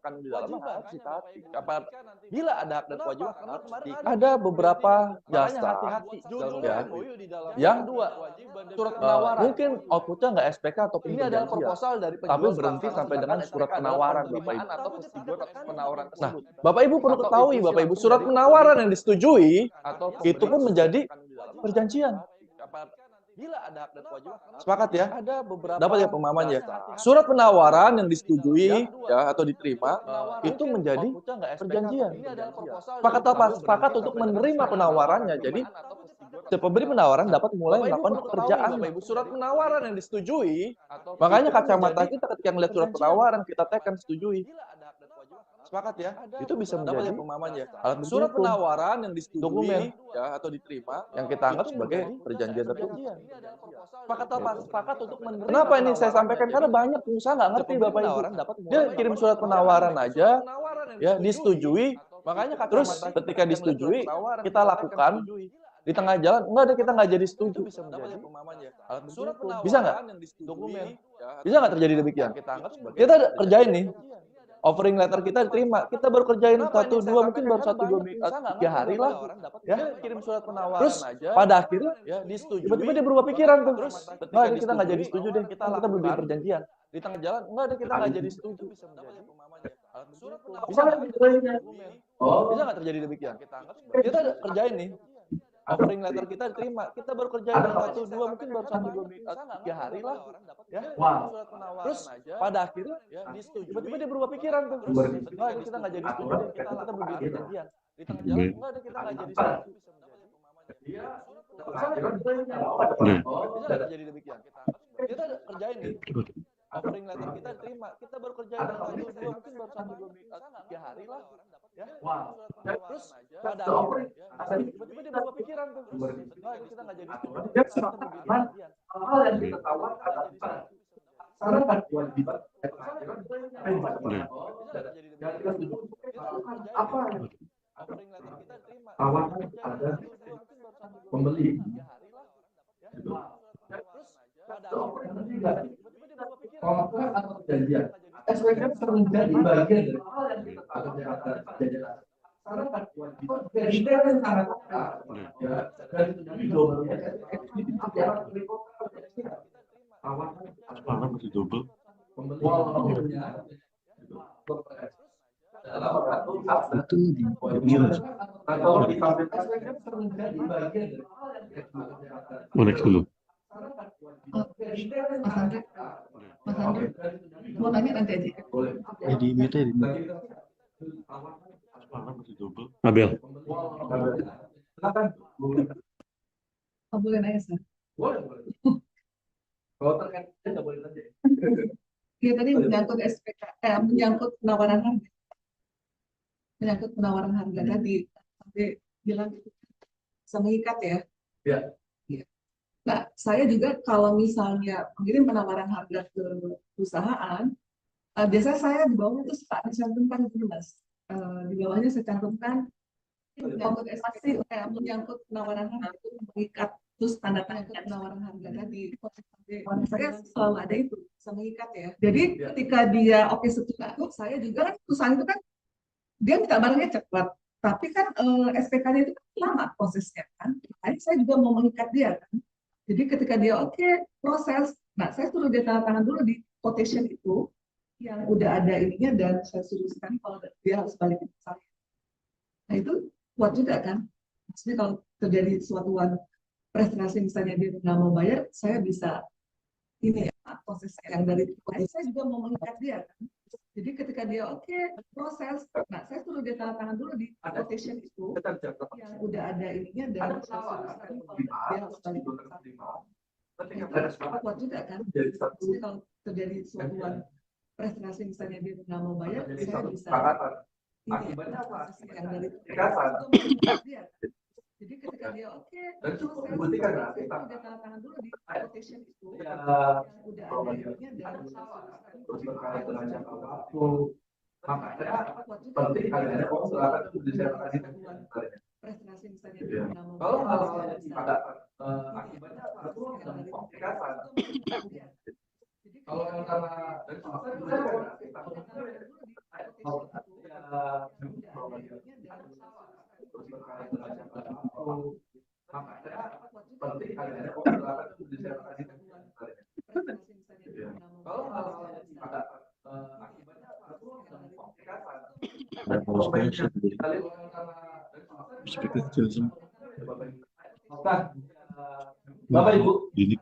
S5: Bila ada hak dan kewajiban, ada beberapa jasa ya, yang surat penawaran mungkin outputnya nggak SPK atau ini adalah proposal dari tapi berhenti sampai dengan surat penawaran Bapak Ibu atau persetujuan atas penawaran tersebut. Nah, Bapak Ibu perlu ketahui Bapak Ibu, surat penawaran yang disetujui itu pun menjadi perjanjian. Bila ada hak dan kewajiban, sepakat ya? Ada beberapa dapat ya pemahamannya. Surat penawaran yang disetujui ya atau diterima itu menjadi perjanjian. Sepakat apa? Sepakat untuk menerima penawarannya. Jadi si pemberi penawaran dapat mulai melakukan pekerjaan. Surat penawaran yang disetujui, makanya kacamata kita ketika melihat surat penawaran kita tekan setujui. Sepakat ya? Itu bisa menjadi pemahamannya. Alat surat penawaran yang disetujui dokumen ya atau diterima yang kita anggap sebagai perjanjian tertulis. Sepakat apa? Sepakat untuk menerima. Kenapa ini saya sampaikan? Karena banyak pengusaha nggak ngerti Bapak Ibu. Dia kirim surat penawaran aja, ya disetujui. Makanya terus ketika disetujui kita lakukan di tengah jalan enggak ada, kita nggak jadi setuju. Bisa menjadi pemahamannya. Alat surat penawaran bisa nggak? Dokumen. Bisa nggak terjadi demikian? Kita kerjain nih. Offering letter kita diterima, kita baru kerjain 1-2 mungkin baru 1-2 3 hari lah, ya kirim surat penawaran. Terus pada akhirnya tiba-tiba dia berubah pikiran tuh, nggak ada, kita nggak jadi setuju deh, kita belum bikin perjanjian di tengah jalan, nggak ada, kita nggak jadi setuju. Bisa nggak terjadi demikian? Kita kerjain nih. Offering letter kita diterima, kita baru kerjain 1-2 mungkin baru 1-2 3 hari lah, ya. Terus pada akhirnya tiba-tiba dia berubah pikiran tuh. Nggak, kita nggak jadi setuju deh, kita belum bikin perjanjian di tengah jalan, nggak ada, kita nggak jadi setuju. Bisa nggak terjadi demikian? Kita kerjain nih. Offering letter kita diterima, kita baru kerjain 1-2 mungkin baru 1-2 3 hari lah, ya. Terus pada akhirnya tiba-tiba dia berubah pikiran tuh. Nggak, kita nggak jadi setuju.
S7: Hal-hal yang kita tawarkan karena kan kewajiban apa? Tawaran ada pembeli. Gitu. Kontrak atau perjanjian. SPK sering jadi bagian dari hal yang kita perjanjian. Karena kan detail yang sangat ya dan itu jadi global itu bicara tawaran masih double pembelinya dalam itu di kalau di KPK sering jadi bagian dari hal yang kita next dulu. Mas Andre, mau tanya nanti aja. Di mute di mute. Abel. Silakan. Boleh nanya, Sir? Boleh. Kalau terkait nggak boleh nanya. Iya tadi menyangkut SPK, menyangkut penawaran harga. Menyangkut penawaran harga tadi, sampai bilang bisa mengikat ya. Iya. Nah, saya juga kalau misalnya mengirim penawaran harga ke perusahaan, biasanya saya di bawahnya itu suka dicantumkan gitu, Mas. Di bawahnya saya cantumkan menyangkut SPK, menyangkut penawaran harga itu mengikat, terus tanda tanya penawaran harga tadi. Saya selalu ada itu, bisa mengikat ya. Jadi ketika dia oke setuju, saya juga kan perusahaan itu kan dia minta barangnya cepat, tapi kan SPK-nya itu kan lama prosesnya kan. Makanya saya juga mau mengikat dia kan. Jadi ketika dia oke proses, nah saya suruh dia tanda tangan dulu di quotation itu yang udah ada ininya dan saya suruh sekali kalau dia harus balikin ke saya. Nah itu kuat juga kan. Maksudnya kalau terjadi suatu prestasi misalnya dia nggak mau bayar, saya bisa ini ya proses yang dari saya juga mau mengikat dia kan. Jadi ketika dia oke proses, nah saya suruh dia tanda tangan dulu di quotation itu yang udah ada ininya dan saya suruh sekali kalau dia harus balikin ke saya. Kuat juga kan. Maksudnya kalau terjadi suatu prestasi misalnya dia nggak mau bayar, saya bisa akibatnya apa? Yang dari dia. Jadi ketika dia oke, dan cukup dibuktikan ya, kita tanda tangan dulu di quotation itu yang udah ada ininya dan terus terkait dengan jangka waktu. Makanya penting adanya silakan disertasi prestasi misalnya dia nggak mau bayar. Kalau hal-hal yang dipadatan akibatnya apa? Itu dan komplikasi. Kalau yang karena dan penting adanya silakan disertasi kalau hal-hal yang dipadatan akibatnya apa? Itu dan komplikasi. Bapak Ibu, di sini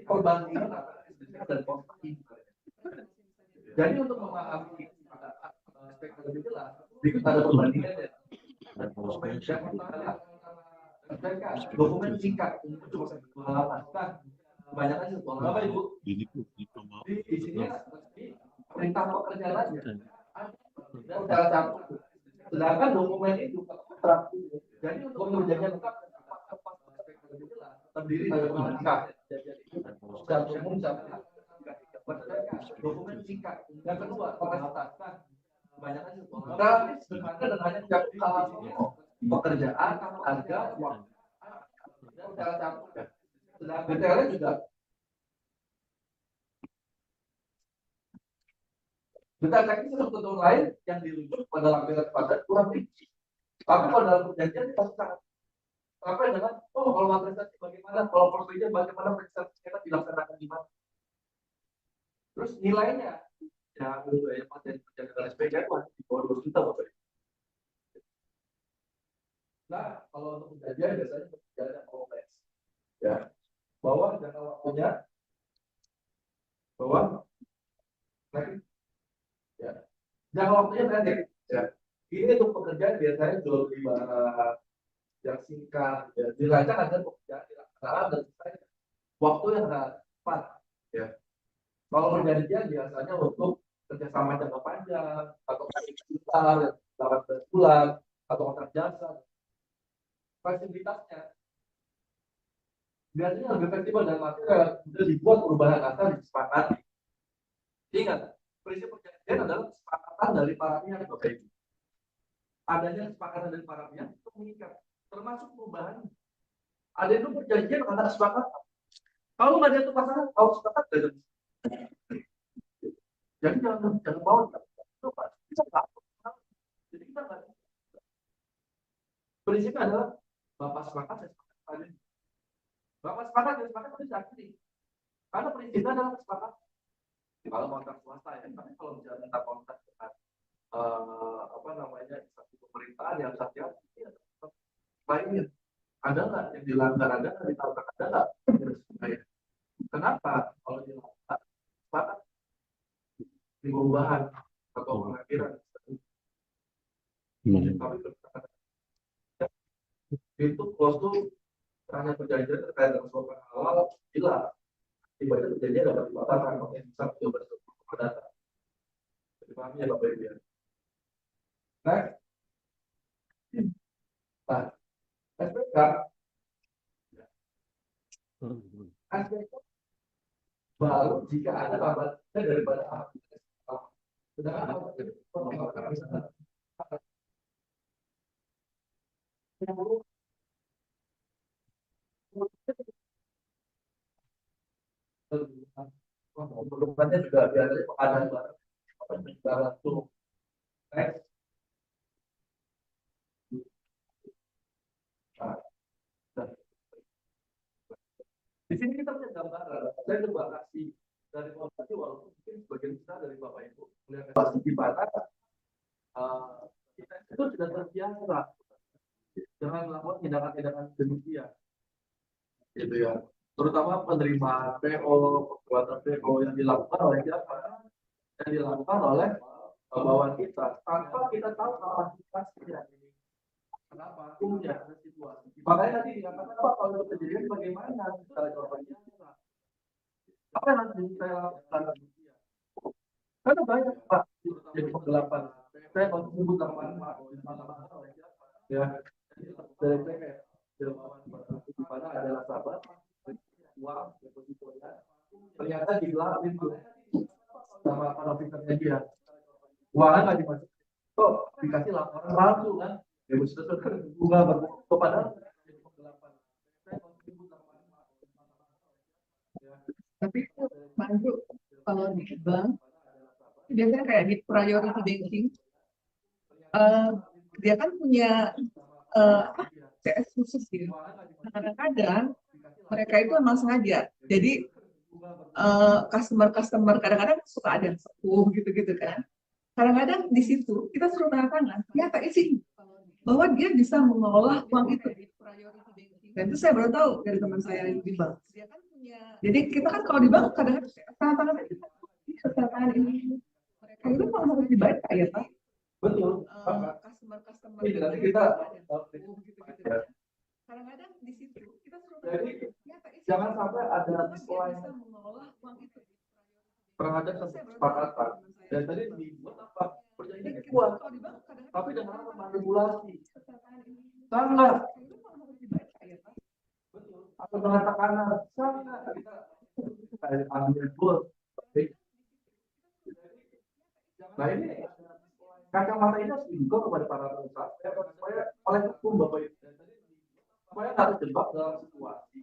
S7: perbandingan antara SDK dan kompetisi. Jadi untuk memahami aspek lebih jelas, berikut ada perbandingannya. Dokumen singkat itu cuma 1 halaman. Kan kebanyakan 1 halaman. Bapak Ibu, di sini perintah pekerjaan aja. Cara campur. Sedangkan dokumen itu jadi untuk perjanjian tetap terdiri dari naskah dan umum dokumen singkat. Yang kedua pengetahuan kebanyakan relatif sederhana dan hanya pekerjaan harga waktu cara campur. Sedangkan detailnya juga detail teknis untuk ketentuan lain yang dirujuk pada lampiran padat kurang rinci. Tapi kalau dalam perjanjian itu sangat sampai dengan kalau prestasi bagaimana, kalau prosedur bagaimana prestasi kita dilaksanakan gimana. Terus nilainya ya yang materi perjanjian SPK itu di bawah 2 juta Bapak. Nah kalau untuk perjanjian biasanya perjanjian yang kompleks ya bahwa jangka waktunya ya jangka waktunya pendek ya. Ini untuk pekerjaan biasanya jual beli barang yang singkat, ya, dirancang agar pekerjaan dilaksanakan dan selesai waktu yang tepat. Ya. Kalau perjanjian biasanya untuk kerjasama jangka panjang atau sekitar 18 bulan atau kontrak jasa, fleksibilitasnya biasanya lebih fleksibel dan material sudah dibuat perubahan asal disepakati. Ingat, prinsip perjanjian adalah kesepakatan dari para pihak, Bapak Ibu. Adanya kesepakatan dari para pihak itu mengikat, termasuk perubahan. Ada itu perjanjian karena kesepakatan. Kalau nggak ada itu pasangan, kalau sepakat tidak. Jadi jangan bawa itu Pak. Bisa nggak? Jadi kita nggak. Prinsipnya adalah Bapak sepakat, saya sepakat. Bapak sepakat, saya sepakat, tapi sakit. Karena prinsipnya adalah kesepakatan. Kalau kontrak swasta ya, tapi kalau misalnya tentang kontrak dengan apa namanya instansi pemerintahan yang hati-hati, ya, baiknya ada nggak yang dilanggar, ada nggak ditabrak, ada nggak? Kenapa? Kalau dilanggar, sepakat perubahan atau pengakhiran. Itu klausul hanya perjanjian terkait dengan suatu halal, bila ibadah perjanjian dapat dibatalkan oleh instansi yang bersangkutan data. Dipahami ya Bapak Ibu ya. Next. Nah, SPK baru jika ada tambahan daripada sedangkan perlukannya juga biasanya pengadaan barang tuh. Next. Di sini kita punya gambaran. Saya coba kasih dari lokasi walaupun mungkin sebagian besar dari Bapak Ibu melihat lokasi di mana kita itu sudah terbiasa dengan melakukan tindakan-tindakan demikian, gitu ya. Terutama penerimaan PO, pembuatan PO yang dilakukan oleh siapa? Yang dilakukan oleh bawahan kita tanpa kita tahu kapasitasnya. Kenapa? Punya situasi. Makanya tadi dikatakan Pak kalau itu kejadian bagaimana? Cara jawabannya apa yang harus saya lakukan? Karena banyak Pak jadi penggelapan. Saya mau sebut nama ya dari mereka di mana ada nasabah uang depositonya ternyata digelapin tuh sama para officernya dia. Uangnya nggak dimasukin. Kok dikasih laporan palsu kan? Deposito bunga berbentuk padahal
S8: tapi Pak Andrew, kalau di bank biasanya kayak di priority banking, dia kan punya CS khusus gitu. Kadang-kadang mereka itu emang sengaja. Jadi customer kadang-kadang suka ada yang sepuh gitu-gitu kan. Kadang-kadang di situ kita suruh tanda tangan, ternyata isi bahwa dia bisa mengelola uang itu. Dan itu saya baru tahu dari teman saya di bank. Jadi kita kan kalau di bank kadang-kadang tanda tangan kita tangan ini. Mereka itu memang harus dibaca ya Pak.
S7: betul.
S8: Customer
S7: Nanti kita
S8: kadang-kadang di situ kita suruh
S7: jadi jangan sampai ada display terhadap kesepakatan. Dan tadi dibuat apa? Perjanjian kuat, tapi dengan manipulasi. Sangat. Betul. Atau dengan tekanan. Sangat. Kita ambil gol. Nah ini kacamata ini harus dibuka kepada para pengusaha supaya oleh hukum Bapak Ibu supaya nggak terjebak dalam situasi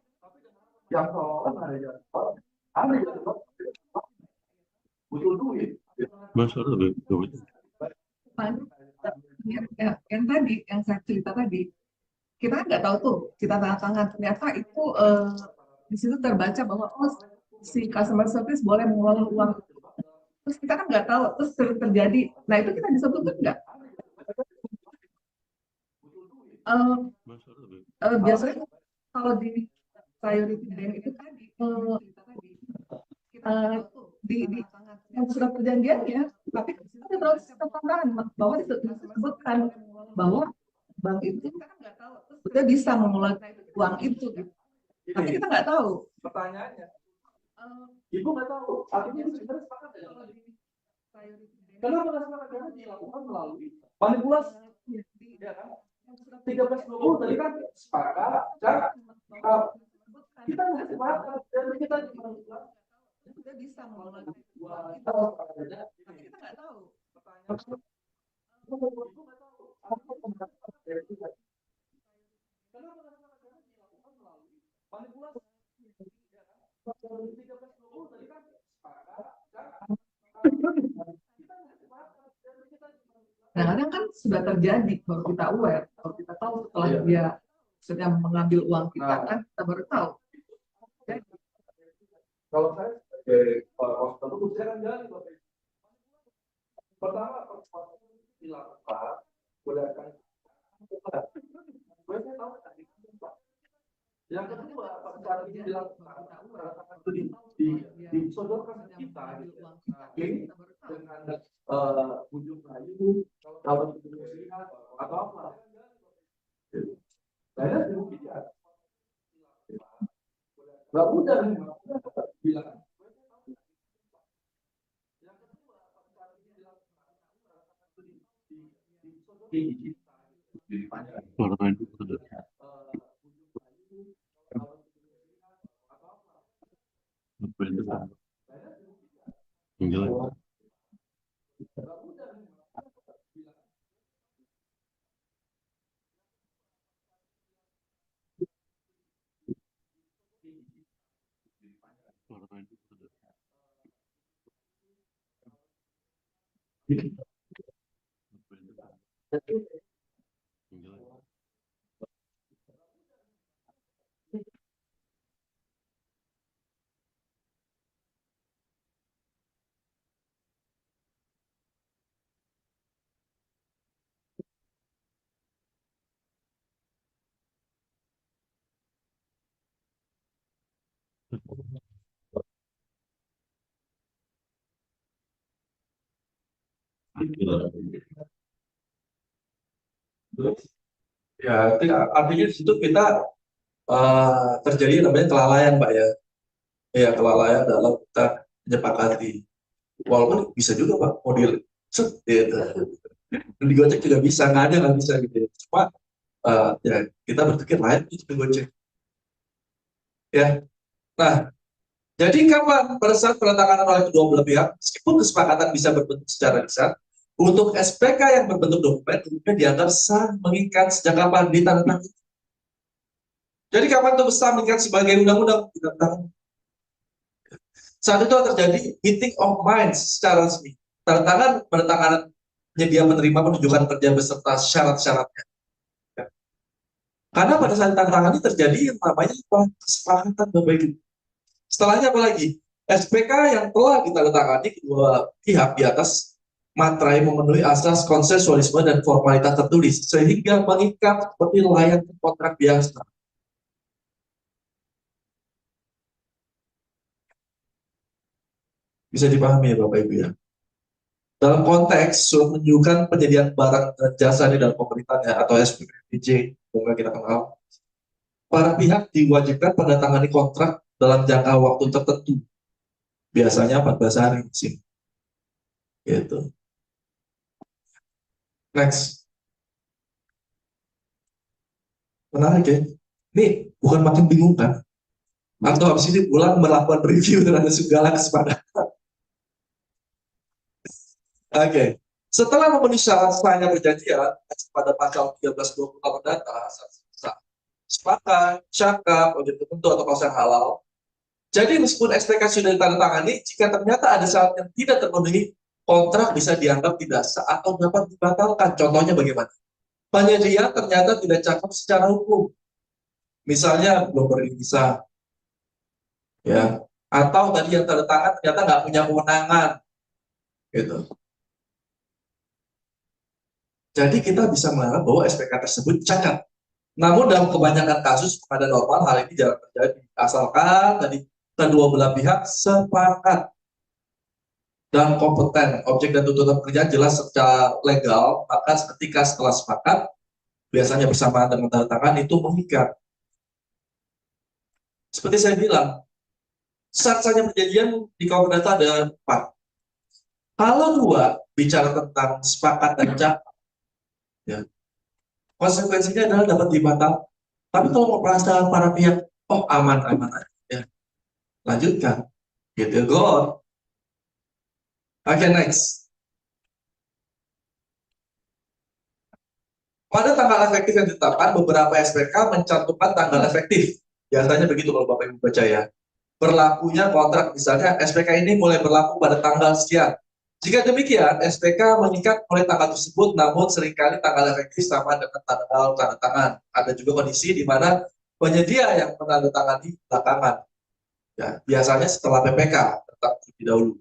S7: yang seolah ada jalan butuh duit.
S8: Yang tadi yang saya cerita tadi kita nggak tahu tuh kita tanda tangan ternyata itu di situ terbaca bahwa si customer service boleh mengelola uang. Terus kita kan nggak tahu, terus terjadi. Nah itu kita bisa tutup nggak? Biasanya kalau di priority bank itu tadi di yang sudah perjanjiannya, tapi kita terus tertangan bahwa disebutkan bahwa bank itu sudah bisa mengelola uang itu, gitu. Tapi kita nggak tahu.
S7: Pertanyaannya, Ibu nggak tahu. Artinya sebenarnya sepakat ya. Kenapa nggak sepakat? Karena dilakukan melalui manipulasi. Ya kan? 13-20 tadi kan sepakat. Kita nggak sepakat. Dan kita sudah bisa mengelola uang.
S8: Nah, kadang kan sudah terjadi, baru kita aware, baru kita tahu setelah dia sedang mengambil uang kita, kan kita baru tahu. Jadi,
S7: Kalau saya sebagai host tertentu, saya akan jalan pertama dilakukan, berdasarkan saya tahu tadi. Yang kedua, pada saat ini dilakukan itu disodorkan ke kita, ini dengan ujung kayu, kalau lihat atau apa. Saya demikian. Nggak mudah bilang. Ya, artinya di situ kita terjadi namanya kelalaian, Pak ya. Ya, kelalaian dalam kita menyepakati. Walaupun bisa juga, Pak, model set gitu. Di Gojek juga bisa, nggak bisa gitu. Cuma ya kita berpikir lain itu di Gojek. Ya, nah jadi kapan pada saat penandatanganan oleh kedua belah pihak, meskipun kesepakatan bisa berbentuk secara lisan, untuk SPK yang berbentuk dokumen kemudian dianggap sah mengikat sejak kapan ditandatangani. Jadi kapan itu sah mengikat sebagai undang-undang ditandatangani? Saat itu terjadi meeting of minds secara resmi. Penandatanganan penyedia menerima penunjukan kerja beserta syarat-syaratnya. Karena pada saat tantangan ini terjadi yang namanya kesepakatan Bapak Ibu. Setelahnya apa lagi? SPK yang telah ditandatangani kedua pihak di atas materai memenuhi asas konsensualisme dan formalitas tertulis sehingga mengikat seperti layaknya kontrak biasa. Bisa dipahami ya Bapak Ibu ya. Dalam konteks surat menunjukkan penyediaan barang dan jasa di dalam pemerintahan atau SPPJ, semoga kita kenal. Para pihak diwajibkan menandatangani kontrak dalam jangka waktu tertentu. Biasanya 14 hari sih. Gitu. Next. Menarik ya. Ini bukan makin bingung kan? Atau habis ini pulang melakukan review terhadap segala kesepakatan. Oke. Setelah memenuhi syarat sahnya perjanjian pada pasal 1328 data, sepakat, cakap, objek tertentu atau kawasan halal. Jadi meskipun SPK sudah ditandatangani, jika ternyata ada syarat yang tidak terpenuhi, kontrak bisa dianggap tidak sah atau dapat dibatalkan. Contohnya bagaimana? Penyedia ternyata tidak cakap secara hukum. Misalnya belum beririsan, ya, atau tadi yang tanda tangan ternyata nggak punya kewenangan, gitu. Jadi kita bisa menganggap bahwa SPK tersebut cacat. Namun dalam kebanyakan kasus pada normal hal ini jarang terjadi, asalkan tadi kedua belah pihak sepakat dan kompeten, objek dan tuntutan pekerjaan jelas secara legal, maka ketika setelah sepakat, biasanya bersamaan dengan tanda tangan itu mengikat. Seperti saya bilang, syarat-syaratnya perjanjian di KUHP Perdata ada 4. Kalau 2 bicara tentang sepakat dan cakap, ya, konsekuensinya adalah dapat dibatal. Tapi kalau merasa para pihak, oh aman-aman aja, ya, lanjutkan. Gitu, go on. Oke, next. Pada tanggal efektif yang ditetapkan, beberapa SPK mencantumkan tanggal efektif. Biasanya begitu kalau Bapak Ibu baca ya. Berlakunya kontrak, misalnya SPK ini mulai berlaku pada tanggal sekian. Jika demikian, SPK mengikat mulai tanggal tersebut, namun seringkali tanggal efektif sama dengan tanda tangan. Ada juga kondisi di mana penyedia yang menandatangani belakangan. Ya, biasanya setelah PPK, tetap terlebih dahulu.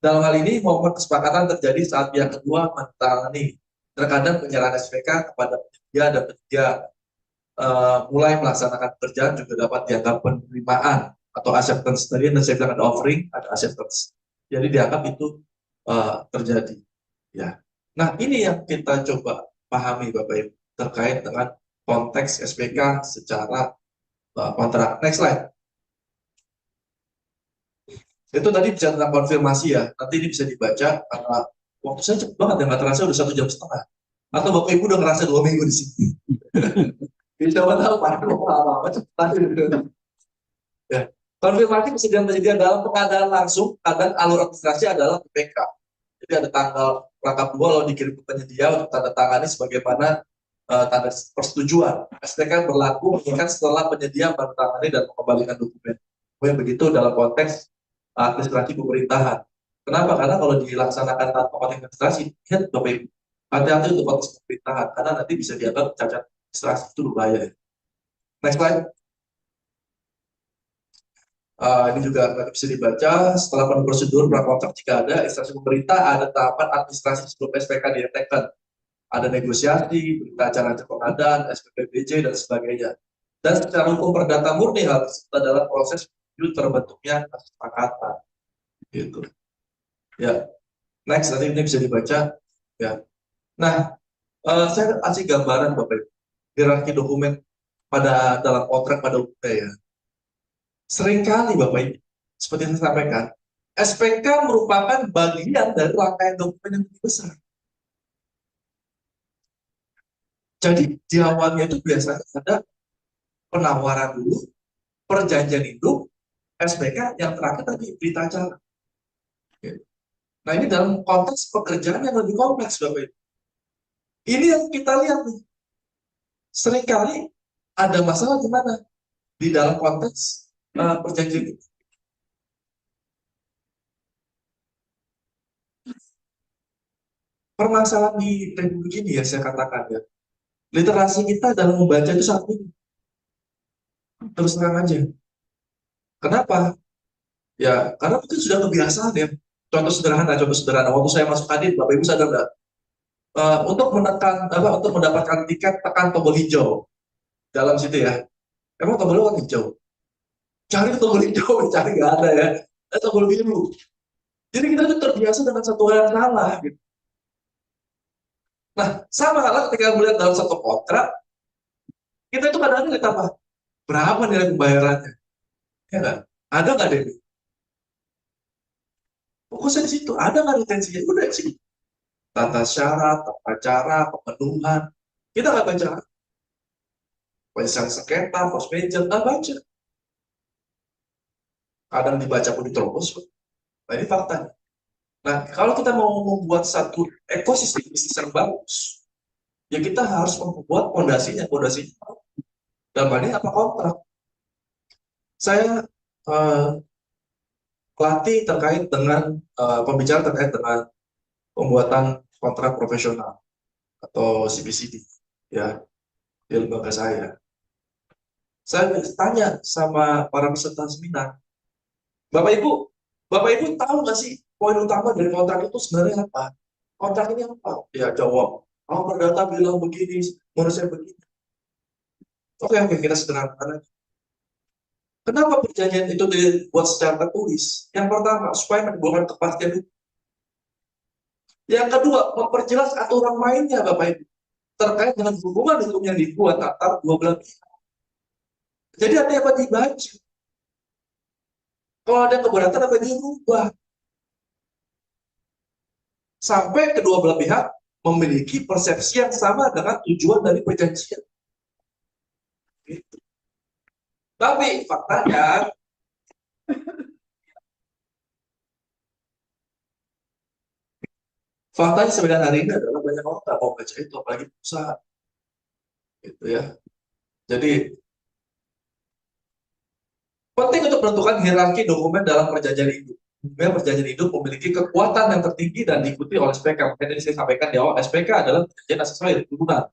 S7: Dalam hal ini, momen kesepakatan terjadi saat pihak kedua menandatangani. Terkadang penyerahan SPK kepada penyedia dan penyedia mulai melaksanakan pekerjaan juga dapat dianggap penerimaan atau acceptance. Tadi yang saya bilang ada offering, ada acceptance. Jadi dianggap itu terjadi. Ya. Nah, ini yang kita coba pahami Bapak Ibu terkait dengan konteks SPK secara kontrak. Next slide. Itu tadi bicara tentang konfirmasi ya. Nanti ini bisa dibaca karena waktu saya cepet banget ya, nggak terasa udah 1,5 jam. Atau Bapak Ibu udah ngerasa 2 minggu di sini. Jadi coba tahu Pak, apa cepetan. Ya. Konfirmasi persediaan dalam pengadaan langsung, kadang alur administrasi adalah PPK. Jadi ada tanggal rangkap dua lalu dikirim ke penyedia untuk tanda tangani sebagaimana tanda persetujuan. SPK berlaku mengikat setelah penyedia menandatangani dan mengembalikan dokumen. Begitu dalam konteks administrasi pemerintahan. Kenapa? Karena kalau dilaksanakan tanpa konteks administrasi, lihat Bapak Ibu, hati-hati untuk konteks pemerintahan, karena nanti bisa dianggap cacat administrasi, itu berbahaya. Next slide. Ini juga bisa dibaca, setelah penuh prosedur prakontrak jika ada instansi pemerintah, ada tahapan administrasi sebelum SPK ditetapkan. Ada negosiasi, berita acara pengadaan, SPPBJ, dan sebagainya. Dan secara hukum perdata murni hal tersebut adalah proses menuju terbentuknya kesepakatan. Gitu. Ya, next nanti ini bisa dibaca. Ya, nah saya kasih gambaran Bapak Ibu, hierarki dokumen pada dalam kontrak pada umumnya ya. Seringkali Bapak Ibu, seperti yang saya sampaikan, SPK merupakan bagian dari rangkaian dokumen yang lebih besar. Jadi di awalnya itu biasanya ada penawaran dulu, perjanjian induk, SPK, yang terakhir tadi berita acara. Nah ini dalam konteks pekerjaan yang lebih kompleks Bapak Ibu. Ini yang kita lihat nih. Seringkali ada masalah di mana? Di dalam konteks perjanjian itu. Permasalahan di Republik ini ya saya katakan ya, literasi kita dalam membaca itu sangat minim. Terus terang aja. Kenapa? Ya, karena mungkin sudah kebiasaan ya. Contoh sederhana. Waktu saya masuk Kadin, Bapak Ibu sadar nggak? Untuk menekan untuk mendapatkan tiket, tekan tombol hijau dalam situ ya. Emang tombolnya warna hijau? Cari tombol hijau, cari nggak ada ya. Tombol biru. Jadi kita tuh terbiasa dengan satu hal yang salah gitu. Nah, sama halnya ketika melihat dalam satu kontrak, kita itu kadang-kadang lihat apa? Berapa nilai pembayarannya? Ya nggak? Ada nggak Debbie? Fokusnya di situ. Ada nggak retensinya? Udah di situ. Tata syarat, tata cara, pemenuhan. Kita nggak baca. Penyelesaian sengketa, post major, nggak baca. Kadang dibaca pun diterobos. Nah, ini faktanya. Nah, kalau kita mau membuat satu ekosistem bisnis yang bagus, ya kita harus membuat fondasinya. Dalam hal ini apa kontrak? Saya pelatih terkait dengan pembicara terkait dengan pembuatan kontrak profesional atau CPCD ya di lembaga saya. Saya tanya sama para peserta seminar, Bapak Ibu tahu nggak sih poin utama dari kontrak itu sebenarnya apa? Kontrak ini apa? Ya jawab, oh perdata bilang begini, menurut saya begini. Oke, kita sederhanakan. Kenapa perjanjian itu dibuat secara tertulis? Yang pertama, supaya menimbulkan kepastian hukum. Yang kedua, memperjelas aturan mainnya, Bapak Ibu, terkait dengan hubungan hukum yang dibuat antar dua belah pihak. Jadi ada yang dibaca. Kalau ada keberatan, apa dirubah? Sampai kedua belah pihak memiliki persepsi yang sama dengan tujuan dari perjanjian. Gitu. Tapi faktanya, sebenarnya hari ini adalah banyak orang nggak mau baca itu, apalagi perusahaan. gitu ya. Jadi penting untuk menentukan hierarki dokumen dalam perjanjian hidup. Dokumen perjanjian hidup memiliki kekuatan yang tertinggi dan diikuti oleh SPK. Makanya tadi saya sampaikan di awal, SPK adalah perjanjian asas dari turunan.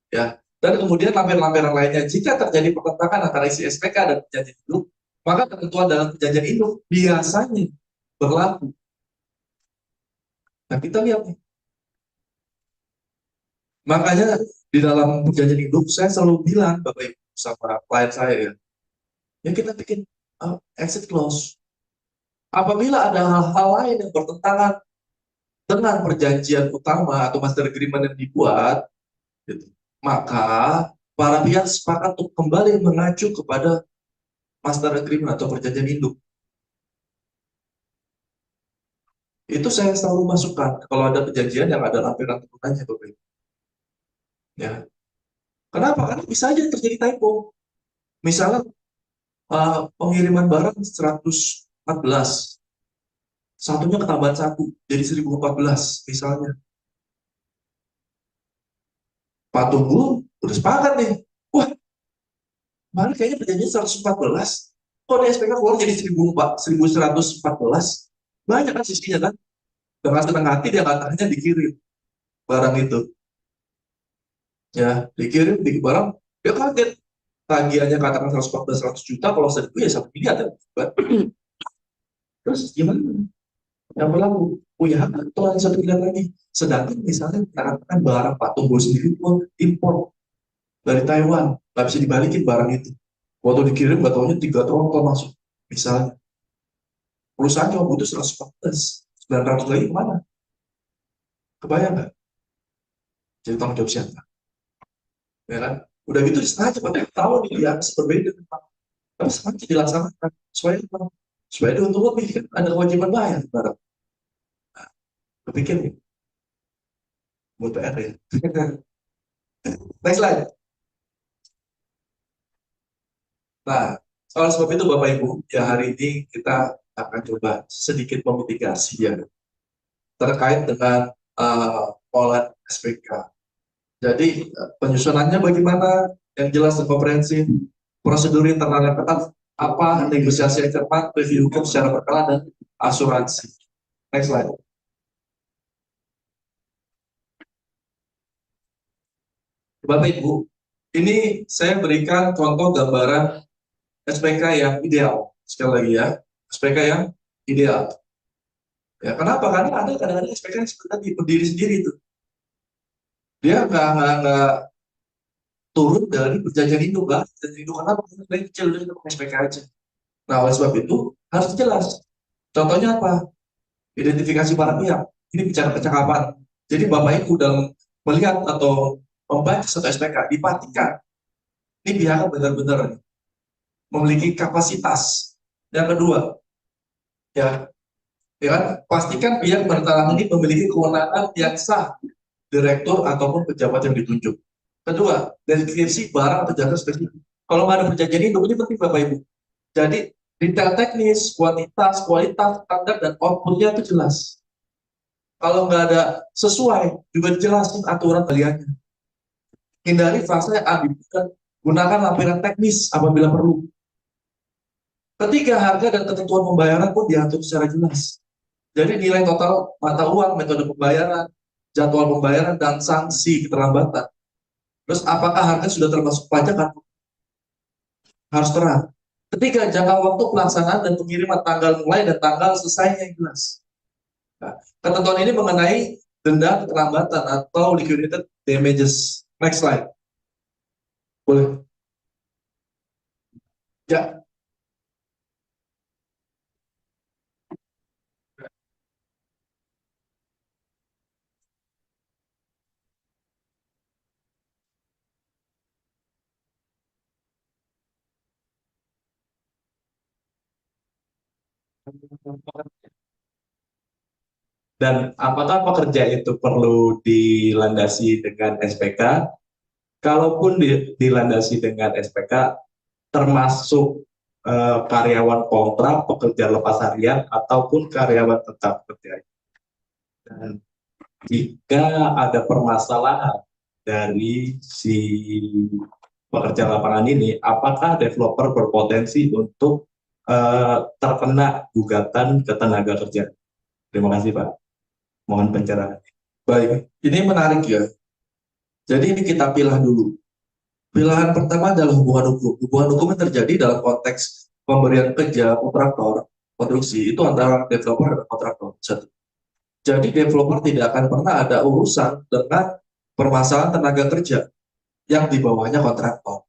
S7: Ya. Dan kemudian lampiran-lampiran lainnya, jika terjadi pertentangan antara isi SPK dan perjanjian hidup, maka ketentuan dalam perjanjian hidup biasanya berlaku. Nah, kita lihat nih. Makanya di dalam perjanjian hidup, saya selalu bilang, Bapak Ibu, sama klien saya ya kita bikin exit clause. Apabila ada hal-hal lain yang bertentangan dengan perjanjian utama atau master agreement yang dibuat, gitu, maka para pihak sepakat untuk kembali mengacu kepada master agreement atau perjanjian induk. Itu saya selalu masukkan kalau ada perjanjian yang ada lampiran turunannya, Bapak Ibu. Ya. Kenapa? Karena bisa aja terjadi typo. Misalnya pengiriman barang 114, satunya ketambahan 1, jadi 1014 misalnya. Pak Tunggu udah sepakat nih. Wah, kemarin kayaknya perjanjian 114. Kok di SPK keluar jadi 1114? Banyak kan sisinya kan? Dengan senang hati dia katanya dikirim barang itu. Ya, dikirim di barang, dia kaget. Tagihannya katakan 114 100 juta, kalau sedikit ya 1 miliar kan. Terus gimana? Yang berlaku punya hak atau ada 1 miliar lagi. Sedangkan misalnya katakan barang Pak Tunggu sendiri pun impor dari Taiwan, nggak bisa dibalikin barang itu. Waktu dikirim nggak tahunya 3 tronton masuk. Misalnya perusahaan cuma butuh 114, 900 lagi kemana? Kebayang nggak? Jadi tanggung jawab siapa? Ya kan? Udah gitu sengaja pada tahu nih dia berbeda, tapi sengaja dilaksanakan supaya dia untuk lebih kan ada kewajiban bayar barang. Nah, kepikir nih buat PR ya. Next slide. Nah, soal sebab itu Bapak Ibu, ya hari ini kita akan coba sedikit memitigasi ya terkait dengan pola SPK. Jadi penyusunannya bagaimana, yang jelas dan komprehensif, prosedur internal yang ketat, apa negosiasi yang cermat, review hukum secara berkala dan asuransi. Next slide. Bapak Ibu, ini saya berikan contoh gambaran SPK yang ideal. Sekali lagi ya, SPK yang ideal. Ya, kenapa? Karena ada kadang-kadang SPK yang seperti berdiri sendiri itu. Dia nggak turun dari perjanjian induk kan? Perjanjian induk kenapa? Karena lebih kecil dari SPK aja. Nah, oleh sebab itu harus jelas. Contohnya apa? Identifikasi para pihak. Ini bicara kecakapan. Jadi Bapak Ibu dalam melihat atau membaca satu SPK, dipastikan ini pihak benar-benar memiliki kapasitas. Yang kedua, ya kan, pastikan pihak bertanggung ini memiliki kewenangan yang sah, direktur ataupun pejabat yang ditunjuk. Kedua, deskripsi barang atau jasa spesifik. Kalau nggak ada perjanjian induk, ini penting Bapak Ibu. Jadi detail teknis, kualitas, standar dan outputnya itu jelas. Kalau nggak ada sesuai, juga dijelasin aturan bagiannya. Hindari frasa yang ambigu dan gunakan lampiran teknis apabila perlu. Ketiga, harga dan ketentuan pembayaran pun diatur secara jelas. Jadi nilai total mata uang, metode pembayaran, jadwal pembayaran, dan sanksi keterlambatan. Terus apakah harga sudah termasuk pajak atau harus terang. Ketiga, jangka waktu pelaksanaan dan pengiriman, tanggal mulai dan tanggal selesainya yang jelas. Nah, ketentuan ini mengenai denda keterlambatan atau liquidated damages. Next slide. Boleh. Ya.
S9: Dan apakah pekerja itu perlu dilandasi dengan SPK? Kalaupun dilandasi dengan SPK, termasuk karyawan kontrak, pekerja lepas harian, ataupun karyawan tetap kerja. Dan jika ada permasalahan dari si pekerja lapangan ini, apakah developer berpotensi untuk terkena gugatan ketenaga kerja? Terima kasih Pak. Mohon pencerahan.
S7: Baik, ini menarik ya. Jadi ini kita pilah dulu. Pilihan pertama adalah hubungan hukum. Hubungan hukum yang terjadi dalam konteks pemberian kerja kontraktor konstruksi itu antara developer dan kontraktor. Satu. Jadi developer tidak akan pernah ada urusan dengan permasalahan tenaga kerja yang di bawahnya kontraktor.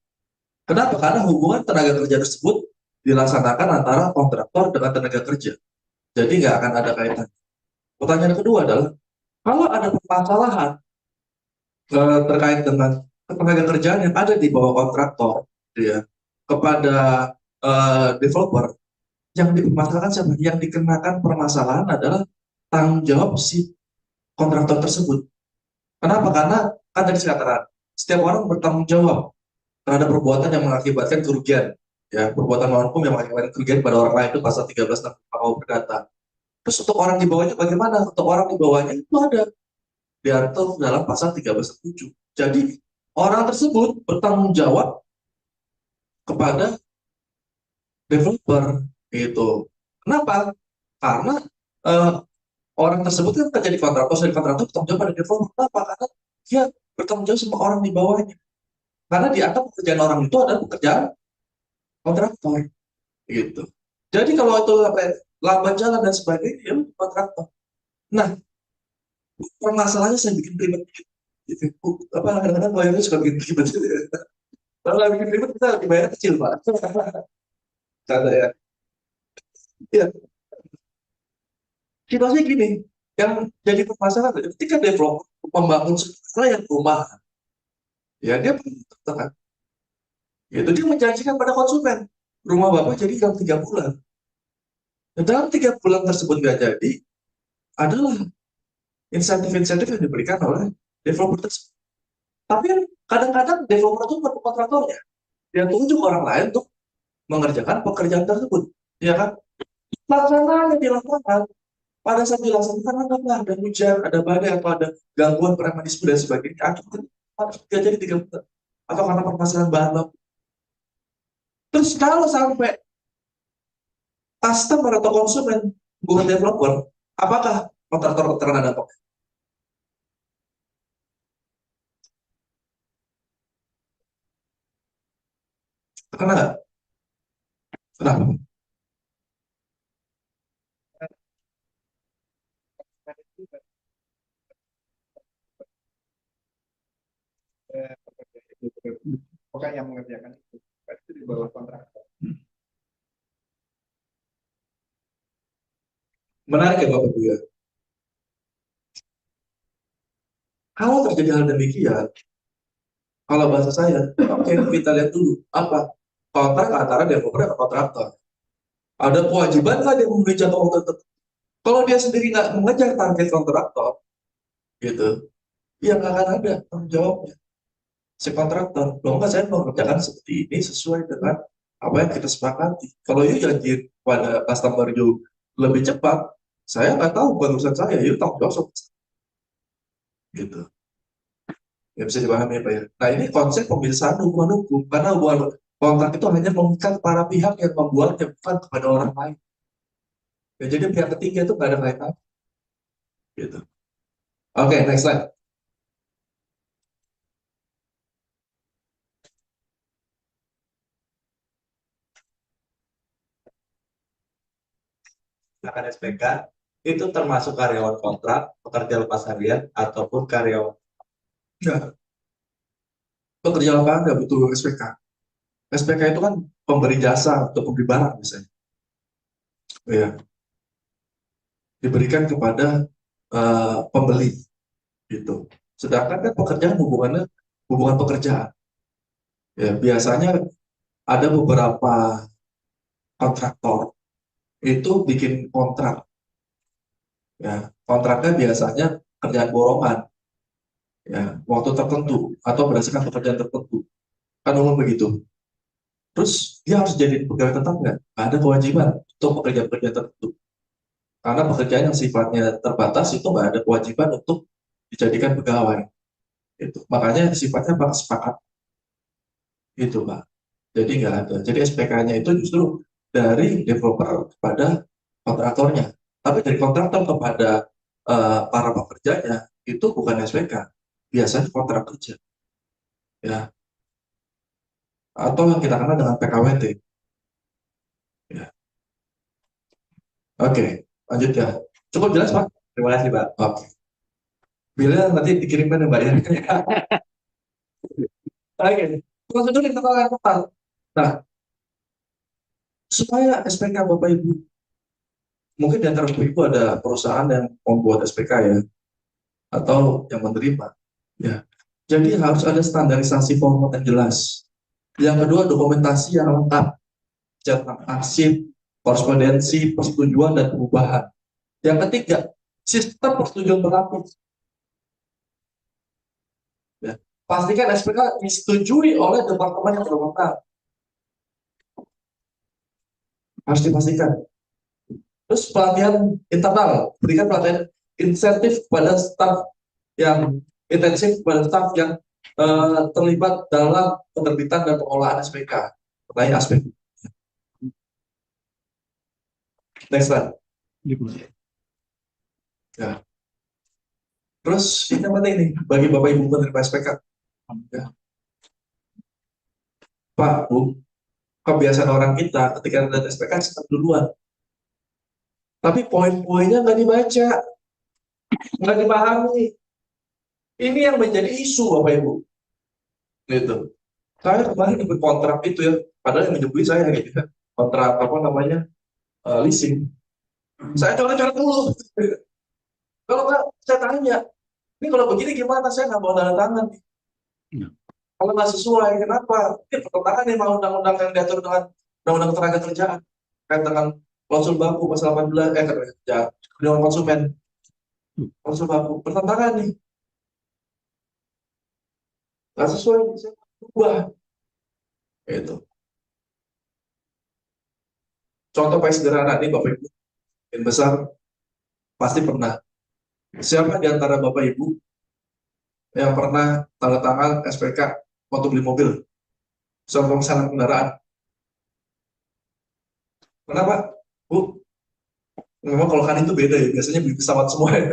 S7: Kenapa? Karena hubungan tenaga kerja tersebut dilaksanakan antara kontraktor dengan tenaga kerja. Jadi nggak akan ada kaitan. Pertanyaan kedua adalah, kalau ada permasalahan terkait dengan tenaga kerjaan yang ada di bawah kontraktor, ya, kepada developer, yang dipermasalahkan siapa? Yang dikenakan permasalahan adalah tanggung jawab si kontraktor tersebut. Kenapa? Karena kan tadi saya katakan, setiap orang bertanggung jawab terhadap perbuatan yang mengakibatkan kerugian. Ya, perbuatan melawan hukum yang mengakibatkan kerugian pada orang lain itu pasal 13 tentang KUH Perdata. Terus untuk orang di bawahnya bagaimana? Untuk orang di bawahnya itu ada diatur dalam pasal 13.7. Jadi orang tersebut bertanggung jawab kepada developer itu. Kenapa? Karena orang tersebut kan kerja di kontraktor, dari kontraktor bertanggung jawab pada developer. Kenapa? Karena dia bertanggung jawab sama orang di bawahnya. Karena dianggap pekerjaan orang itu adalah pekerjaan kontraktor, gitu. Jadi kalau itu lambat jalan dan sebagainya, ya kontraktor. Nah, permasalahannya saya bikin ribet dikit. Apa kadang-kadang lawyernya suka bikin ribet. Kalau nggak bikin ribet kita dibayar kecil Pak. Canda ya. Ya, situasinya gini, yang jadi permasalahan ketika developer membangun sebuah perumahan, ya dia kan, itu dia menjanjikan pada konsumen rumah bapak jadi dalam 3 bulan. Dan dalam 3 bulan tersebut nggak jadi, adalah insentif-insentif yang diberikan oleh developer tersebut. Tapi kadang-kadang developer itu bukan kontraktornya, dia tunjuk orang lain untuk mengerjakan pekerjaan tersebut, ya kan? Laksananya di lapangan, pada saat dilaksanakan anggaplah ada hujan, ada badai, atau ada gangguan premanisme dan sebagainya, akibatnya nggak jadi 3 bulan, atau karena permasalahan bahan baku. Terus kalau sampai customer atau konsumen bukan developer, apakah kontraktor terkena dampak? Kena nggak? Kenapa?
S3: Bukan yang mengerjakan itu di bawah kontraktor.
S7: Menarik ya Bapak Ibu ya. Kalau terjadi hal demikian, kalau bahasa saya, oke, kita lihat dulu apa kontrak antara developer dan kontraktor. Ada kewajiban nggak dia memenuhi jangka waktu tertentu? Kalau dia sendiri nggak mengejar target kontraktor, gitu, ya nggak akan ada tanggung jawabnya si kontraktor. Loh nggak, saya mengerjakan seperti ini sesuai dengan apa yang kita sepakati. Kalau you janji pada customer you lebih cepat, saya nggak tahu, bukan urusan saya, you tanggung jawab, gitu. Ya bisa dipahami ya Pak ya. Nah ini konsep pemisahan hubungan hukum, karena hubungan kontrak itu hanya mengikat para pihak yang membuatnya, bukan kepada orang lain. Ya, jadi pihak ketiga itu nggak ada kaitan. Gitu. Oke, next slide.
S9: Silakan SPK itu termasuk karyawan kontrak, pekerja lepas harian, ataupun karyawan.
S7: Nah, pekerja lapangan nggak butuh SPK. SPK itu kan pemberi jasa atau pemberi barang misalnya. Ya, diberikan kepada pembeli gitu. Sedangkan kan pekerjaan hubungannya hubungan pekerjaan. Ya, biasanya ada beberapa kontraktor itu bikin kontrak. Ya, kontraknya biasanya kerjaan borongan. Ya, waktu tertentu atau berdasarkan pekerjaan tertentu. Kan umum begitu. Terus dia harus jadi pegawai tetap nggak? Nggak ada kewajiban untuk pekerjaan-pekerjaan tertentu. Karena pekerjaan yang sifatnya terbatas itu nggak ada kewajiban untuk dijadikan pegawai. Itu makanya sifatnya Pak sepakat itu Pak. Jadi nggak ada. Jadi SPK-nya itu justru dari developer kepada kontraktornya. Tapi dari kontraktor kepada para pekerjanya itu bukan SPK, biasanya kontrak kerja, ya, atau yang kita kenal dengan PKWT. Ya. Oke, lanjut ya. Cukup jelas Pak?
S9: Terima kasih Pak.
S7: Oke. Bila nanti dikirimkan ya Mbak ya. Oke, prosedur internal yang ketat. Nah, supaya SPK Bapak Ibu, mungkin di antara Bapak Ibu ada perusahaan yang membuat SPK ya, atau yang menerima. Ya, jadi harus ada standarisasi format yang jelas. Yang kedua, dokumentasi yang lengkap, cetak arsip, korespondensi, persetujuan dan perubahan. Yang ketiga, sistem persetujuan berlapis. Ya, pastikan SPK disetujui oleh departemen yang berwenang. Harus dipastikan. Terus pelatihan internal, berikan pelatihan insentif kepada staf yang intensif, kepada staf yang terlibat dalam penerbitan dan pengolahan SPK. Pertanyaan aspek. Next slide. Ya. Terus ini penting nih bagi Bapak Ibu penerima SPK. Ya. Pak, Bu, kebiasaan orang kita ketika ada SPK start duluan. Tapi poin-poinnya nggak dibaca, nggak dipahami. Ini yang menjadi isu Bapak Ibu. Gitu. Saya kemarin ikut kontrak itu ya, padahal yang menyebut saya gitu ya, kontrak apa namanya leasing. Saya coret-coret dulu. Kalau nggak, saya tanya, ini kalau begini gimana? Saya nggak mau tanda tangan. Kalau nggak sesuai, kenapa? Ini pertentangan nih sama undang-undang yang diatur dengan undang-undang tenaga kerjaan, kait dengan klausul baku pasal 18 kerja perlindungan konsumen. Klausul baku pertentangan nih. Nggak sesuai, saya ubah. Itu. Contoh paling sederhana nih Bapak Ibu, yang besar pasti pernah. Siapa di antara Bapak Ibu yang pernah tanda tangan SPK waktu beli mobil, soal pemesanan kendaraan? Kenapa, Bu? Memang kalau kan itu beda ya, biasanya beli pesawat semua ya.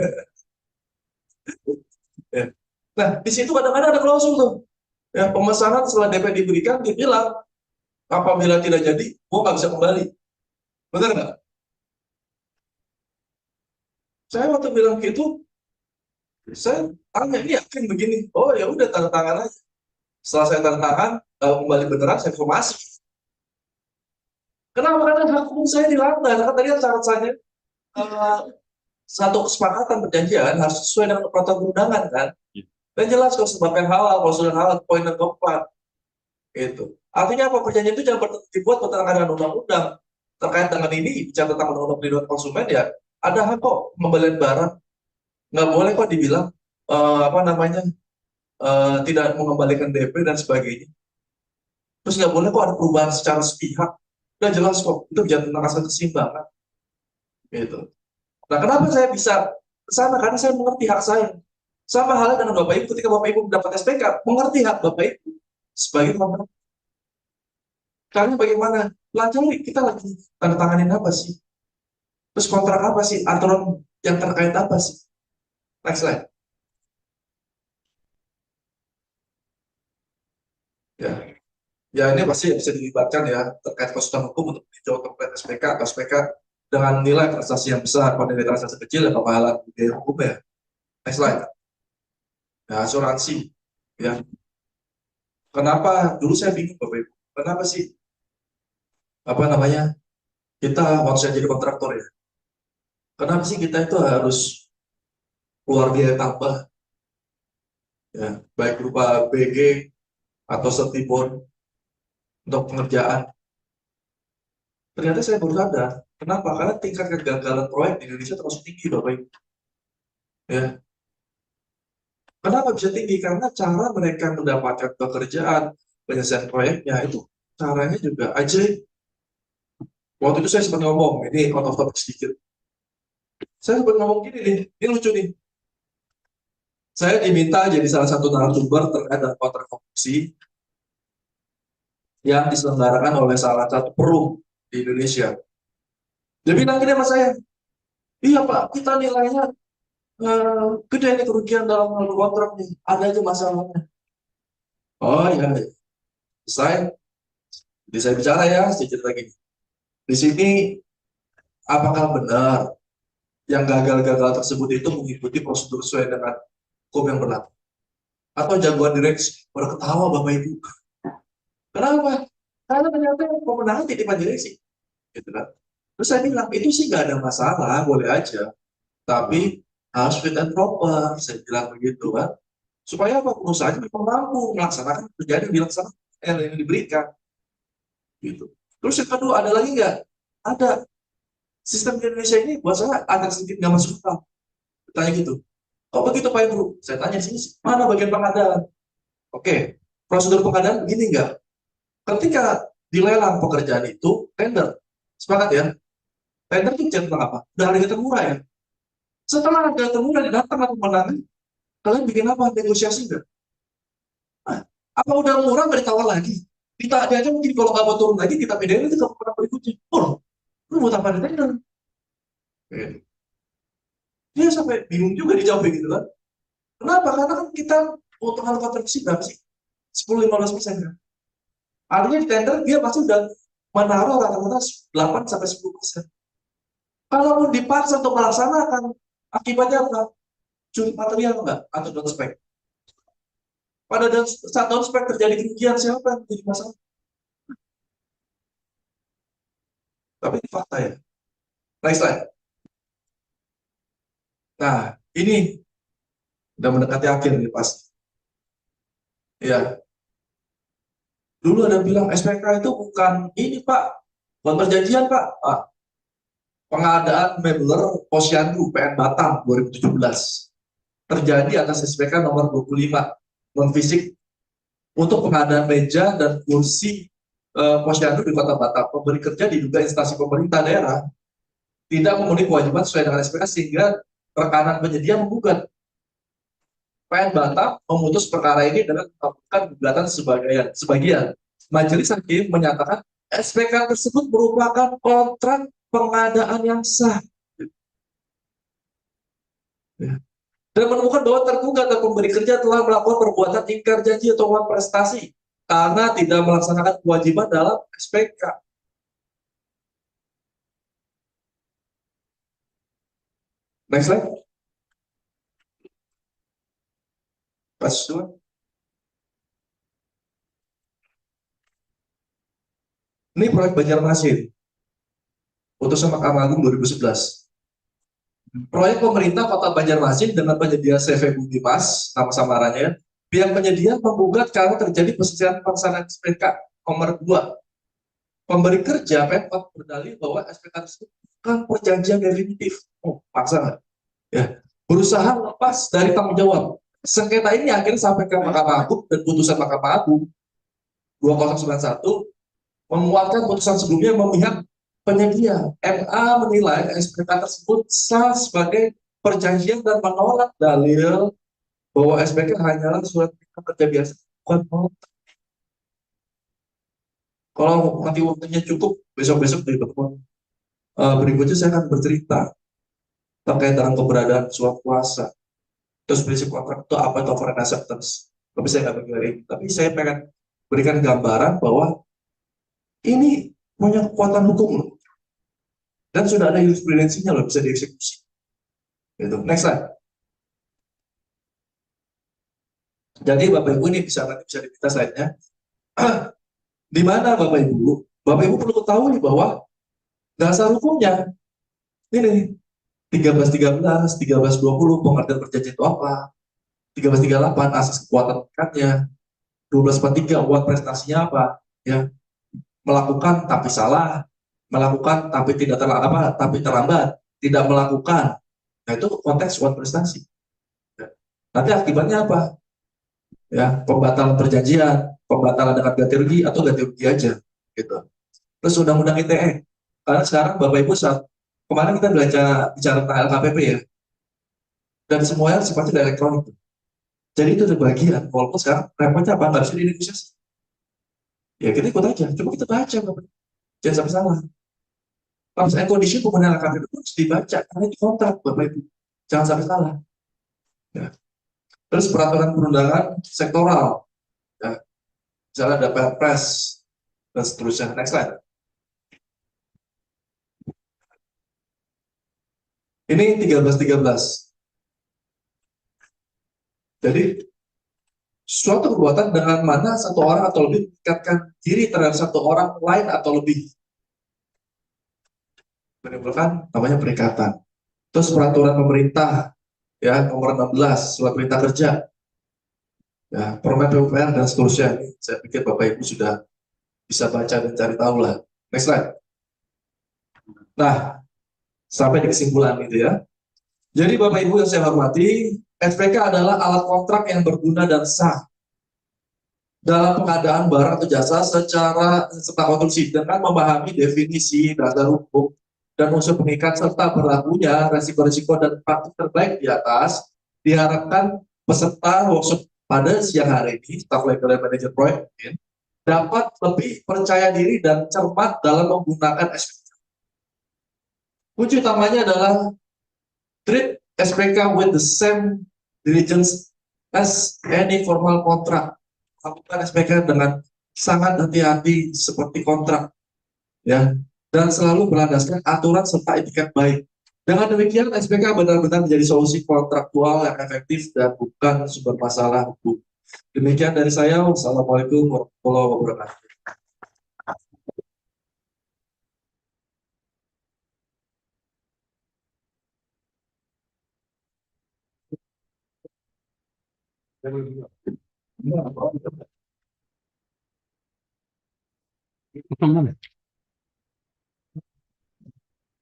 S7: Ya. Nah, di situ kadang-kadang ada klausul tuh. Ya, pemesanan setelah DP diberikan, dibilang apabila tidak jadi, gua nggak bisa kembali. Benar nggak? Saya waktu bilang gitu, saya tanya, ini yakin begini? Oh ya udah tanda tangan aja. Setelah saya tanda tangan, kembali beneran, saya informasi. Kenapa? Karena hak hukum saya dilanggar. Karena tadi syarat saya satu kesepakatan perjanjian harus sesuai dengan peraturan perundangan kan. Dan jelas kalau sebabkan halal, klausul halal, poin yang keempat. Gitu. Artinya apa? Perjanjian itu jangan dibuat bertentangan dengan undang-undang. Terkait dengan ini, bicara tentang undang-undang perlindungan konsumen ya, ada hak kok pembelian barang. Nggak boleh kok dibilang apa namanya tidak mengembalikan DP dan sebagainya. Terus nggak boleh kok ada perubahan secara sepihak. Udah jelas kok, itu bicara tentang asal keseimbangan. Gitu. Nah, kenapa saya bisa ke sana? Karena saya mengerti hak saya. Sama halnya dengan Bapak Ibu, ketika Bapak Ibu mendapat SPK, mengerti hak Bapak Ibu sebagai kontrak. Karena bagaimana? Pelajari, kita lagi tanda tanganin apa sih? Terus kontrak apa sih? Aturan yang terkait apa sih? Next slide. Ya, ya ini pasti bisa dilibatkan ya terkait konsultan hukum untuk meninjau terkait SPK atau SPK dengan nilai transaksi yang besar, pada nilai transaksi kecil ya kemahalan biaya hukum ya. Next slide. Ya, asuransi. Ya. Kenapa? Dulu saya bingung Bapak Ibu. Kenapa sih apa namanya kita waktu saya jadi kontraktor ya? Kenapa sih kita itu harus keluar biaya tambah? Ya, baik berupa BG atau setibon untuk pengerjaan. Ternyata saya baru sadar. Kenapa? Karena tingkat kegagalan proyek di Indonesia termasuk tinggi, Bapak Ibu. Ya. Kenapa bisa tinggi? Karena cara mereka mendapatkan pekerjaan, penyelesaian proyeknya itu caranya juga ajaib. Waktu itu saya sempat ngomong, ini out of topic sedikit. Saya sempat ngomong gini nih, ini lucu nih. Saya diminta jadi salah satu narasumber terkait dengan kontrak korupsi yang diselenggarakan oleh salah satu perum di Indonesia. Dia bilang gini sama saya, iya Pak, kita nilainya gede nih kerugian dalam hal kontrak nih, ada aja masalahnya. Oh iya, selesai. Jadi saya bicara ya, saya cerita gini. Di sini, apakah benar yang gagal-gagal tersebut itu mengikuti prosedur sesuai dengan hukum yang berlaku? Atau jagoan direksi? Baru ketawa Bapak Ibu. Kenapa? Karena ternyata pemenangan titipan direksi. Gitu kan. Terus saya bilang, itu sih nggak ada masalah, boleh aja. Tapi harus fit and proper, saya bilang begitu kan. Supaya apa? Perusahaan memang mampu melaksanakan kerjaan yang dilaksanakan, yang diberikan. Gitu. Terus yang kedua, ada lagi nggak? Ada. Sistem di Indonesia ini buat saya agak sedikit nggak masuk akal. Tanya gitu. Kok begitu Pak Ibu? Saya tanya sini, mana bagian pengadaan? Oke, prosedur pengadaan begini nggak? Ketika dilelang pekerjaan itu, tender. Sepakat ya? Tender itu bicara tentang apa? Udah harga termurah ya? Setelah harga termurah datang atau menang, kalian bikin apa? Negosiasi nggak? Nah, apa udah murah nggak ditawar lagi? Kita aja mungkin kalau nggak mau turun lagi, kita bedain itu ke pemenang berikutnya. Oh, lu buat apa ada tender? Dia sampai bingung juga dijawab gitu kan. Kenapa? Karena kan kita untuk hal kontribusi berapa sih? 10-15% kan? Artinya di tender dia pasti udah menaruh rata-rata 8-10%. Kalaupun dipaksa untuk melaksanakan, akibatnya apa? Curi material enggak? Atau down spec? Pada saat down spec terjadi kerugian, siapa yang menjadi masalah? Tapi ini fakta ya. Next slide. Nah, ini udah mendekati akhir nih pasti. Ya. Dulu ada bilang SPK itu bukan ini Pak, bukan perjanjian Pak. Pengadaan mebler Posyandu PN Batam 2017 terjadi atas SPK nomor 25 non fisik untuk pengadaan meja dan kursi Posyandu di Kota Batam. Pemberi kerja diduga instansi pemerintah daerah tidak memenuhi kewajiban sesuai dengan SPK sehingga rekanan penyedia menggugat. PN Batam memutus perkara ini dengan melakukan gugatan sebagian. Majelis hakim menyatakan SPK tersebut merupakan kontrak pengadaan yang sah. Dan menemukan bahwa tergugat dan pemberi kerja telah melakukan perbuatan ingkar janji atau uang prestasi karena tidak melaksanakan kewajiban dalam SPK. Next slide. Kasus 2. Ini proyek Banjarmasin. Putusan Mahkamah Agung 2011. Proyek pemerintah Kota Banjarmasin dengan penyedia CV Budimas, nama samarannya, pihak penyedia menggugat karena terjadi pesisiran pelaksanaan SPK nomor 2. Pemberi kerja Pemkot berdalih bahwa SPK tersebut bukan perjanjian definitif. Oh, paksa nggak? Ya. Berusaha lepas dari tanggung jawab. Sengketa ini akhirnya sampai ke Mahkamah Agung dan putusan Mahkamah Agung 2091 menguatkan putusan sebelumnya memihak penyedia. MA menilai SPK tersebut sah sebagai perjanjian dan menolak dalil bahwa SPK hanyalah surat kerja biasa, bukan kontrak. Kalau nanti waktunya cukup, besok-besok di pertemuan berikutnya saya akan bercerita terkait dengan keberadaan suap kuasa. Terus prinsip kontrak itu apa, itu foreign acceptance. Tapi saya nggak bergerak. Tapi saya pengen berikan gambaran bahwa ini punya kekuatan hukum loh. Dan sudah ada jurisprudensinya loh, bisa dieksekusi. Gitu. Next slide. Jadi Bapak Ibu ini bisa diminta slide-nya. Di mana Bapak Ibu? Bapak Ibu perlu ketahui bahwa dasar hukumnya ini 1313, 1320 pengertian perjanjian itu apa? 1338 asas kekuatan tekadnya, 1243 uang prestasinya apa? Ya, melakukan tapi salah, melakukan tapi tidak terlambat, tidak melakukan. Nah itu konteks uang prestasi. Nanti akibatnya apa? Ya, pembatalan perjanjian, pembatalan dengan ganti rugi atau ganti rugi aja, gitu. Terus undang-undang ITE, karena sekarang Bapak Ibu saat kemarin kita bicara tentang LKPP ya, dan semuanya sifatnya elektronik. Jadi itu ada bagian, walaupun sekarang repotnya apa? Nggak bisa dinegosiasi. Ya kita ikut aja, coba kita baca, Bapak. Jangan sampai salah. Terms and condition penggunaan KPP itu harus dibaca, karena itu kontrak, Bapak Ibu. Jangan sampai salah. Ya. Terus peraturan perundangan sektoral. Ya. Misalnya ada Perpres, dan seterusnya. Next slide. Ini 1313. Jadi, suatu perbuatan dengan mana satu orang atau lebih meningkatkan diri terhadap satu orang lain atau lebih. Menimbulkan namanya perikatan. Terus peraturan pemerintah, ya nomor 16, surat perintah kerja, ya permen PUPR dan seterusnya. Saya pikir Bapak Ibu sudah bisa baca dan cari tahu lah. Next slide. Nah, sampai di kesimpulan itu ya. Jadi Bapak Ibu yang saya hormati, SPK adalah alat kontrak yang berguna dan sah dalam pengadaan barang atau jasa secara serta konstruksi dengan memahami definisi dasar hukum dan unsur pengikat serta berlakunya resiko-resiko dan praktik terbaik di atas, diharapkan peserta workshop pada siang hari ini, staf legal dan manajer proyek dapat lebih percaya diri dan cermat dalam menggunakan SPK. Kunci utamanya adalah treat SPK with the same diligence as any formal contract. Lakukan SPK dengan sangat hati-hati seperti kontrak, ya, dan selalu berlandaskan aturan serta etiket baik. Dengan demikian, SPK benar-benar menjadi solusi kontraktual yang efektif dan bukan sumber masalah hukum. Demikian dari saya. Wassalamualaikum warahmatullahi wabarakatuh.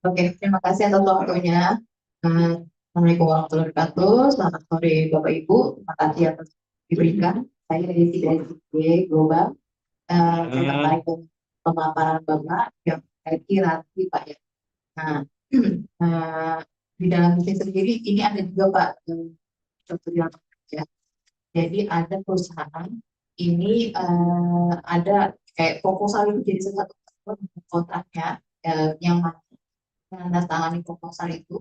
S2: Oke, terima kasih atas waktunya. Assalamualaikum warahmatullahi wabarakatuh. Selamat sore Bapak Ibu. Terima kasih atas diberikan. Saya dari CDSG Global. Saya tertarik dengan pemaparan Bapak yang terkait hierarki Pak ya. Nah, di dalam bisnis sendiri ini ada juga Pak contoh yang ya. Jadi ada perusahaan ini ada kayak proposal itu jadi satu kontraknya yang mana menandatangani proposal itu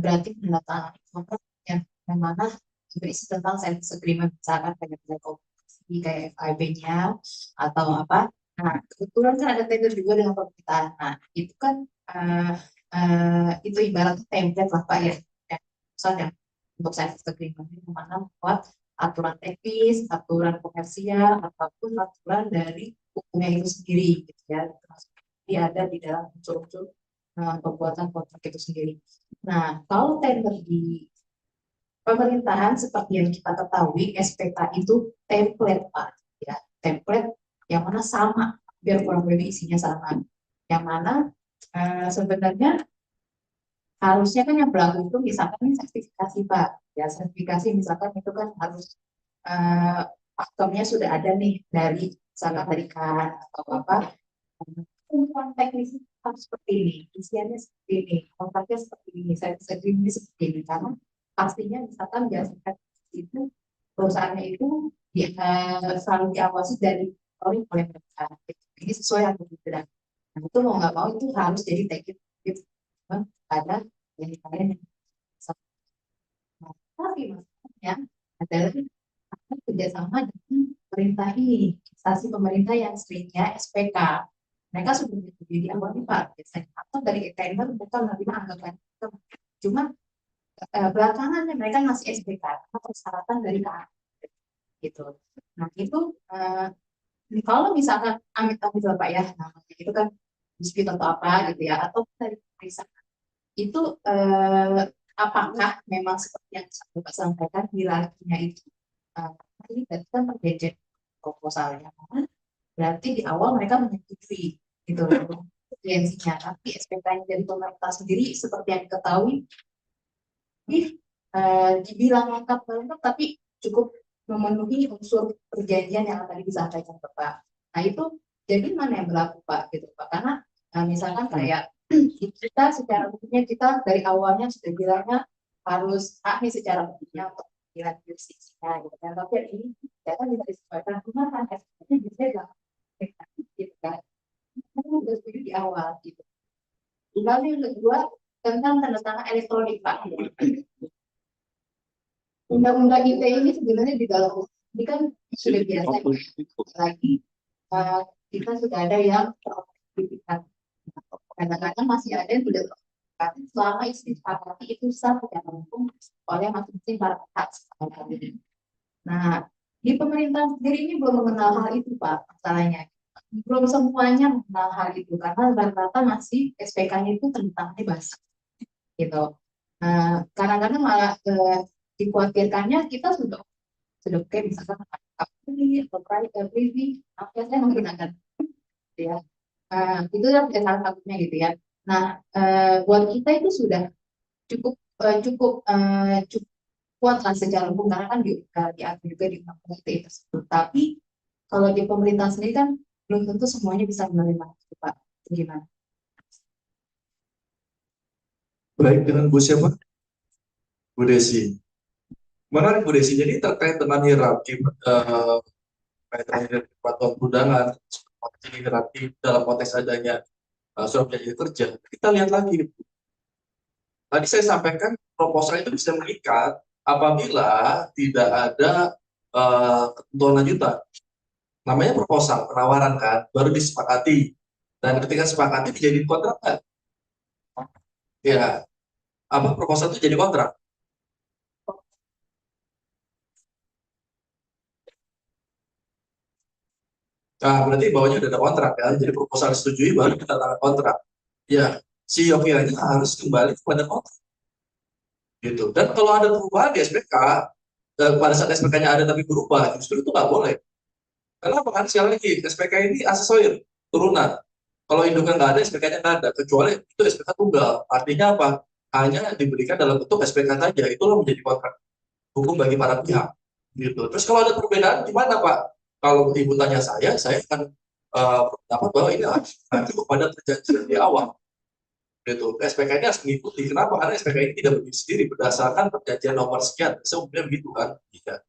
S2: berarti menandatangani kontrak yang mana berisi tentang service agreement misalkan kayak komunikasi kayak FIB-nya atau apa. Nah kebetulan kan ada tender juga dengan pemerintahan. Nah itu kan itu ibarat template lah Pak ya, misalnya untuk service agreement yang mana membuat aturan teknis, aturan komersial ataupun aturan dari hukumnya itu sendiri gitu ya. Dia ada di dalam unsur-unsur pembuatan kontrak itu sendiri. Nah, kalau tender di pemerintahan seperti yang kita ketahui, SPK itu template Pak, ya template yang mana sama, biar kurang lebih isinya sama. Yang mana sebenarnya harusnya kan yang berlaku itu misalkan ini sertifikasi Pak, ya sertifikasi misalkan itu kan harus faktornya sudah ada nih dari misalkan tarikan atau apa. Ketentuan teknis harus seperti ini, isiannya seperti ini, kontraknya seperti ini, service agreement seperti ini, karena pastinya misalkan berdasarkan itu perusahaannya itu selalu diawasi dari oleh mereka. Ini sesuai yang berbeda. Nah, itu mau nggak mau itu harus jadi teknis pada yang kalian yang nah, tapi maksudnya adalah kerjasama dengan pemerintah ini, instansi pemerintah yang seringnya SPK. Mereka sudah jadi awal nih Pak, biasanya atau dari tender mereka menerima anggapan cuma belakangan mereka masih SPK karena persyaratan dari KA gitu. Nah itu kalau misalkan amit-amit Pak ya, namanya itu kan dispute atau apa gitu ya, atau dari pemeriksaan itu apakah memang seperti yang Bapak sampaikan hierarkinya itu ini berarti kan perjanjian proposalnya, berarti di awal mereka menyetujui gitu urgensinya, tapi SPK-nya dari pemerintah sendiri seperti yang diketahui dibilang lengkap tapi cukup memenuhi unsur perjanjian yang tadi disampaikan Bapak. Nah itu jadi mana yang berlaku Pak gitu Pak, karena misalkan kayak kita secara hukumnya kita dari awalnya sudah bilangnya harus nih secara hukumnya panggilan jurisdiksinya gitu kan. Tapi yang ini ya kan bisa disesuaikan, cuma kan SPK-nya bisa nggak gitu kan. Kita udah setuju di awal gitu. Lalu yang kedua tentang tanda tangan elektronik Pak. Undang-undang ITE ini sebenarnya di dalam ini kan sudah biasa lagi kita sudah ada yang terobjektifikan. Kadang-kadang masih ada yang tidak terobjektifikan selama isi disepakati itu sah tidak mendukung oleh masing-masing para pihak. Nah, di pemerintahan sendiri ini belum mengenal hal itu Pak, masalahnya. Belum semuanya mengenal hal itu karena rata-rata masih SPK-nya itu tentang bebas gitu. Kadang-kadang malah dikhawatirkannya kita sudah oke misalkan company atau private apa saya menggunakan ya. Itu yang salah satunya gitu ya. Nah, buat kita itu sudah cukup kuat lah secara umum karena kan diatur juga di undang-undang ITE tersebut. Tapi kalau di pemerintah sendiri kan belum tentu semuanya bisa menerima itu Pak. Gimana?
S7: Baik, dengan Bu siapa? Bu Desi. Menarik Bu Desi. Jadi terkait dengan hierarki peraturan perundangan, hierarki dalam konteks adanya surat perjanjian kerja, kita lihat lagi. Tadi saya sampaikan proposal itu bisa mengikat apabila tidak ada ketentuan lanjutan. Namanya proposal, penawaran kan, baru disepakati. Dan ketika sepakati dijadiin kontrak kan? Ya, proposal itu jadi kontrak. Nah, berarti bawahnya udah ada kontrak ya. Jadi proposal disetujui baru kita tanda kontrak. Ya, si yogyanya harus kembali kepada kontrak. Gitu. Dan kalau ada perubahan di SPK, pada saat SPK-nya ada tapi berubah, justru itu nggak boleh. Kenapa? Kan sekali lagi, SPK ini aksesorir, turunan. Kalau induknya nggak ada, SPK-nya nggak ada. Kecuali itu SPK tunggal. Artinya apa? Hanya diberikan dalam bentuk SPK saja. Itulah menjadi kontrak hukum bagi para pihak. Gitu. Terus kalau ada perbedaan, gimana Pak? Kalau Ibu tanya saya akan dapat bahwa ini nanti kepada perjanjian di awal. Gitu. SPK ini harus mengikuti. Kenapa? Karena SPK ini tidak berdiri sendiri berdasarkan perjanjian nomor sekian. Sebenarnya begitu kan? Tidak.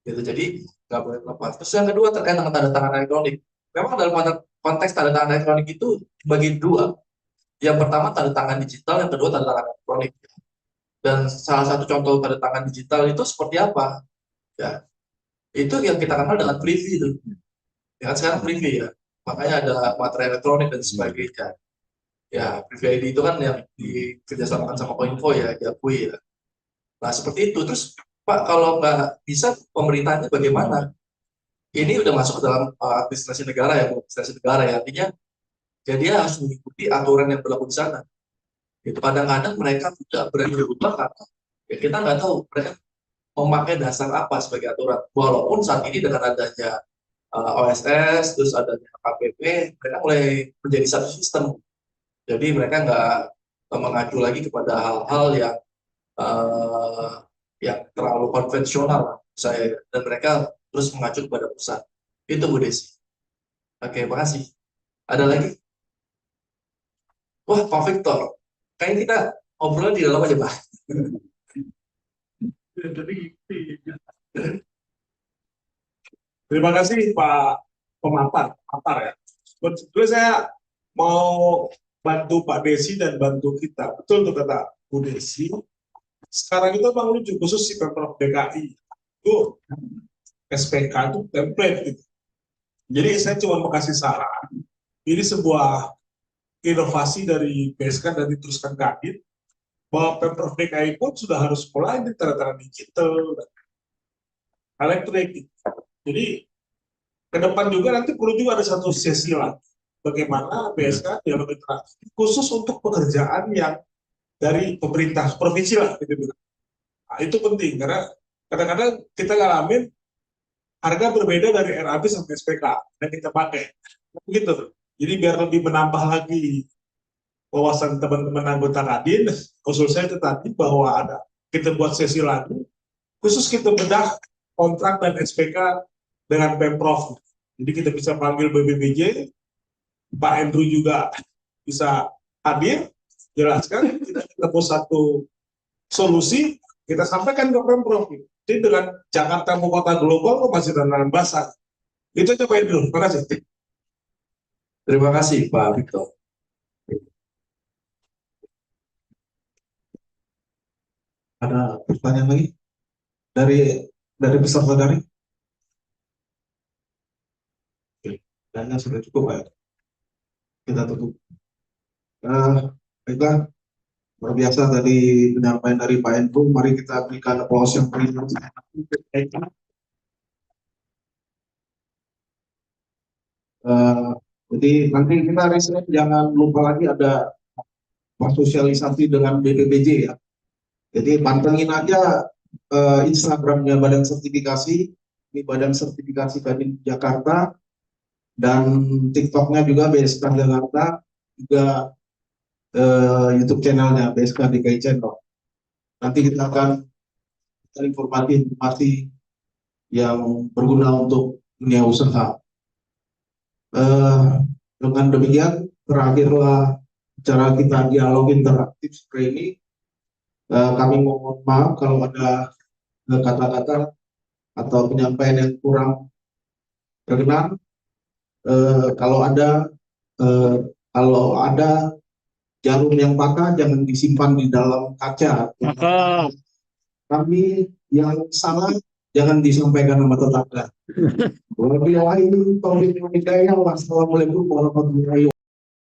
S7: Gitu. Jadi nggak boleh lepas. Terus yang kedua terkait dengan tanda tangan elektronik. Memang dalam konteks tanda tangan elektronik itu dibagi dua. Yang pertama tanda tangan digital, yang kedua tanda tangan elektronik. Dan salah satu contoh tanda tangan digital itu seperti apa? Ya, itu yang kita kenal dengan privy itu. Ya kan sekarang privy ya. Makanya ada materai elektronik dan sebagainya. Ya, privy ID itu kan yang dikerjasamakan sama Kominfo ya, diakui ya. Nah, seperti itu. Terus Pak, kalau nggak bisa pemerintahnya bagaimana? Ini udah masuk ke dalam administrasi negara ya, artinya jadi dia harus mengikuti aturan yang berlaku di sana. Itu kadang-kadang mereka tidak berani berubah karena ya kita nggak tahu mereka memakai dasar apa sebagai aturan. Walaupun saat ini dengan adanya OSS, terus adanya KPP, mereka mulai menjadi satu sistem. Jadi mereka nggak mengacu lagi kepada hal-hal yang terlalu konvensional saya, dan mereka terus mengacu kepada pusat. Itu Bu Desi. Oke, makasih. Ada lagi? Wah, Pak Victor. Kayaknya kita obrolan di dalam aja, Pak.
S10: Terima kasih Pak pemaparan ya. Sebetulnya saya mau bantu Pak Desi dan bantu kita. Betul tuh kata Bu Desi. Sekarang itu Bang lucu, khusus si Pemprov DKI itu SPK itu template gitu. Jadi saya cuma mau kasih saran. Ini sebuah inovasi dari PSK dan diteruskan Kadin bahwa Pemprov DKI pun sudah harus mulai di tanda-tanda digital dan elektrik. Jadi ke depan juga nanti perlu juga ada satu sesi lagi bagaimana PSK dialog interaksi khusus untuk pekerjaan yang dari pemerintah provinsi lah gitu. Nah, itu penting karena kadang-kadang kita ngalamin harga berbeda dari RAB sampai SPK yang kita pakai. Begitu. Jadi biar lebih menambah lagi wawasan teman-teman anggota Kadin, usul saya itu tadi bahwa kita buat sesi lagi khusus kita bedah kontrak dan SPK dengan Pemprov. Jadi kita bisa panggil BBBJ, Pak Andrew juga bisa hadir, jelaskan, kita ketemu satu solusi, kita sampaikan ke Pemprov. Jadi dengan Jakarta mau kota global kok masih tantangan basah. Itu aja Pak Idrul. Terima kasih.
S9: Terima kasih Pak Victor. Ada pertanyaan lagi dari peserta daring? Oke, dana sudah cukup Pak. Kita tutup. Baiklah, luar biasa tadi penyampaian dari Pak Endro. Mari kita berikan aplaus yang meriah. Jadi nanti kita hari Senin jangan lupa lagi ada sosialisasi dengan BPPJ ya. Jadi pantengin aja Instagramnya Badan Sertifikasi, ini Badan Sertifikasi Kadin Jakarta, dan TikToknya juga BSK Jakarta, juga YouTube channelnya BSK DKI Channel. Nanti kita akan informasi yang berguna untuk dunia usaha. Dengan demikian terakhirlah cara kita dialog interaktif seperti ini. Kami mohon maaf kalau ada kata-kata atau penyampaian yang kurang berkenan. Kalau ada jarum yang patah jangan disimpan di dalam kaca. Kami yang salah jangan disampaikan sama tetangga. Wassalamualaikum warahmatullahi wabarakatuh.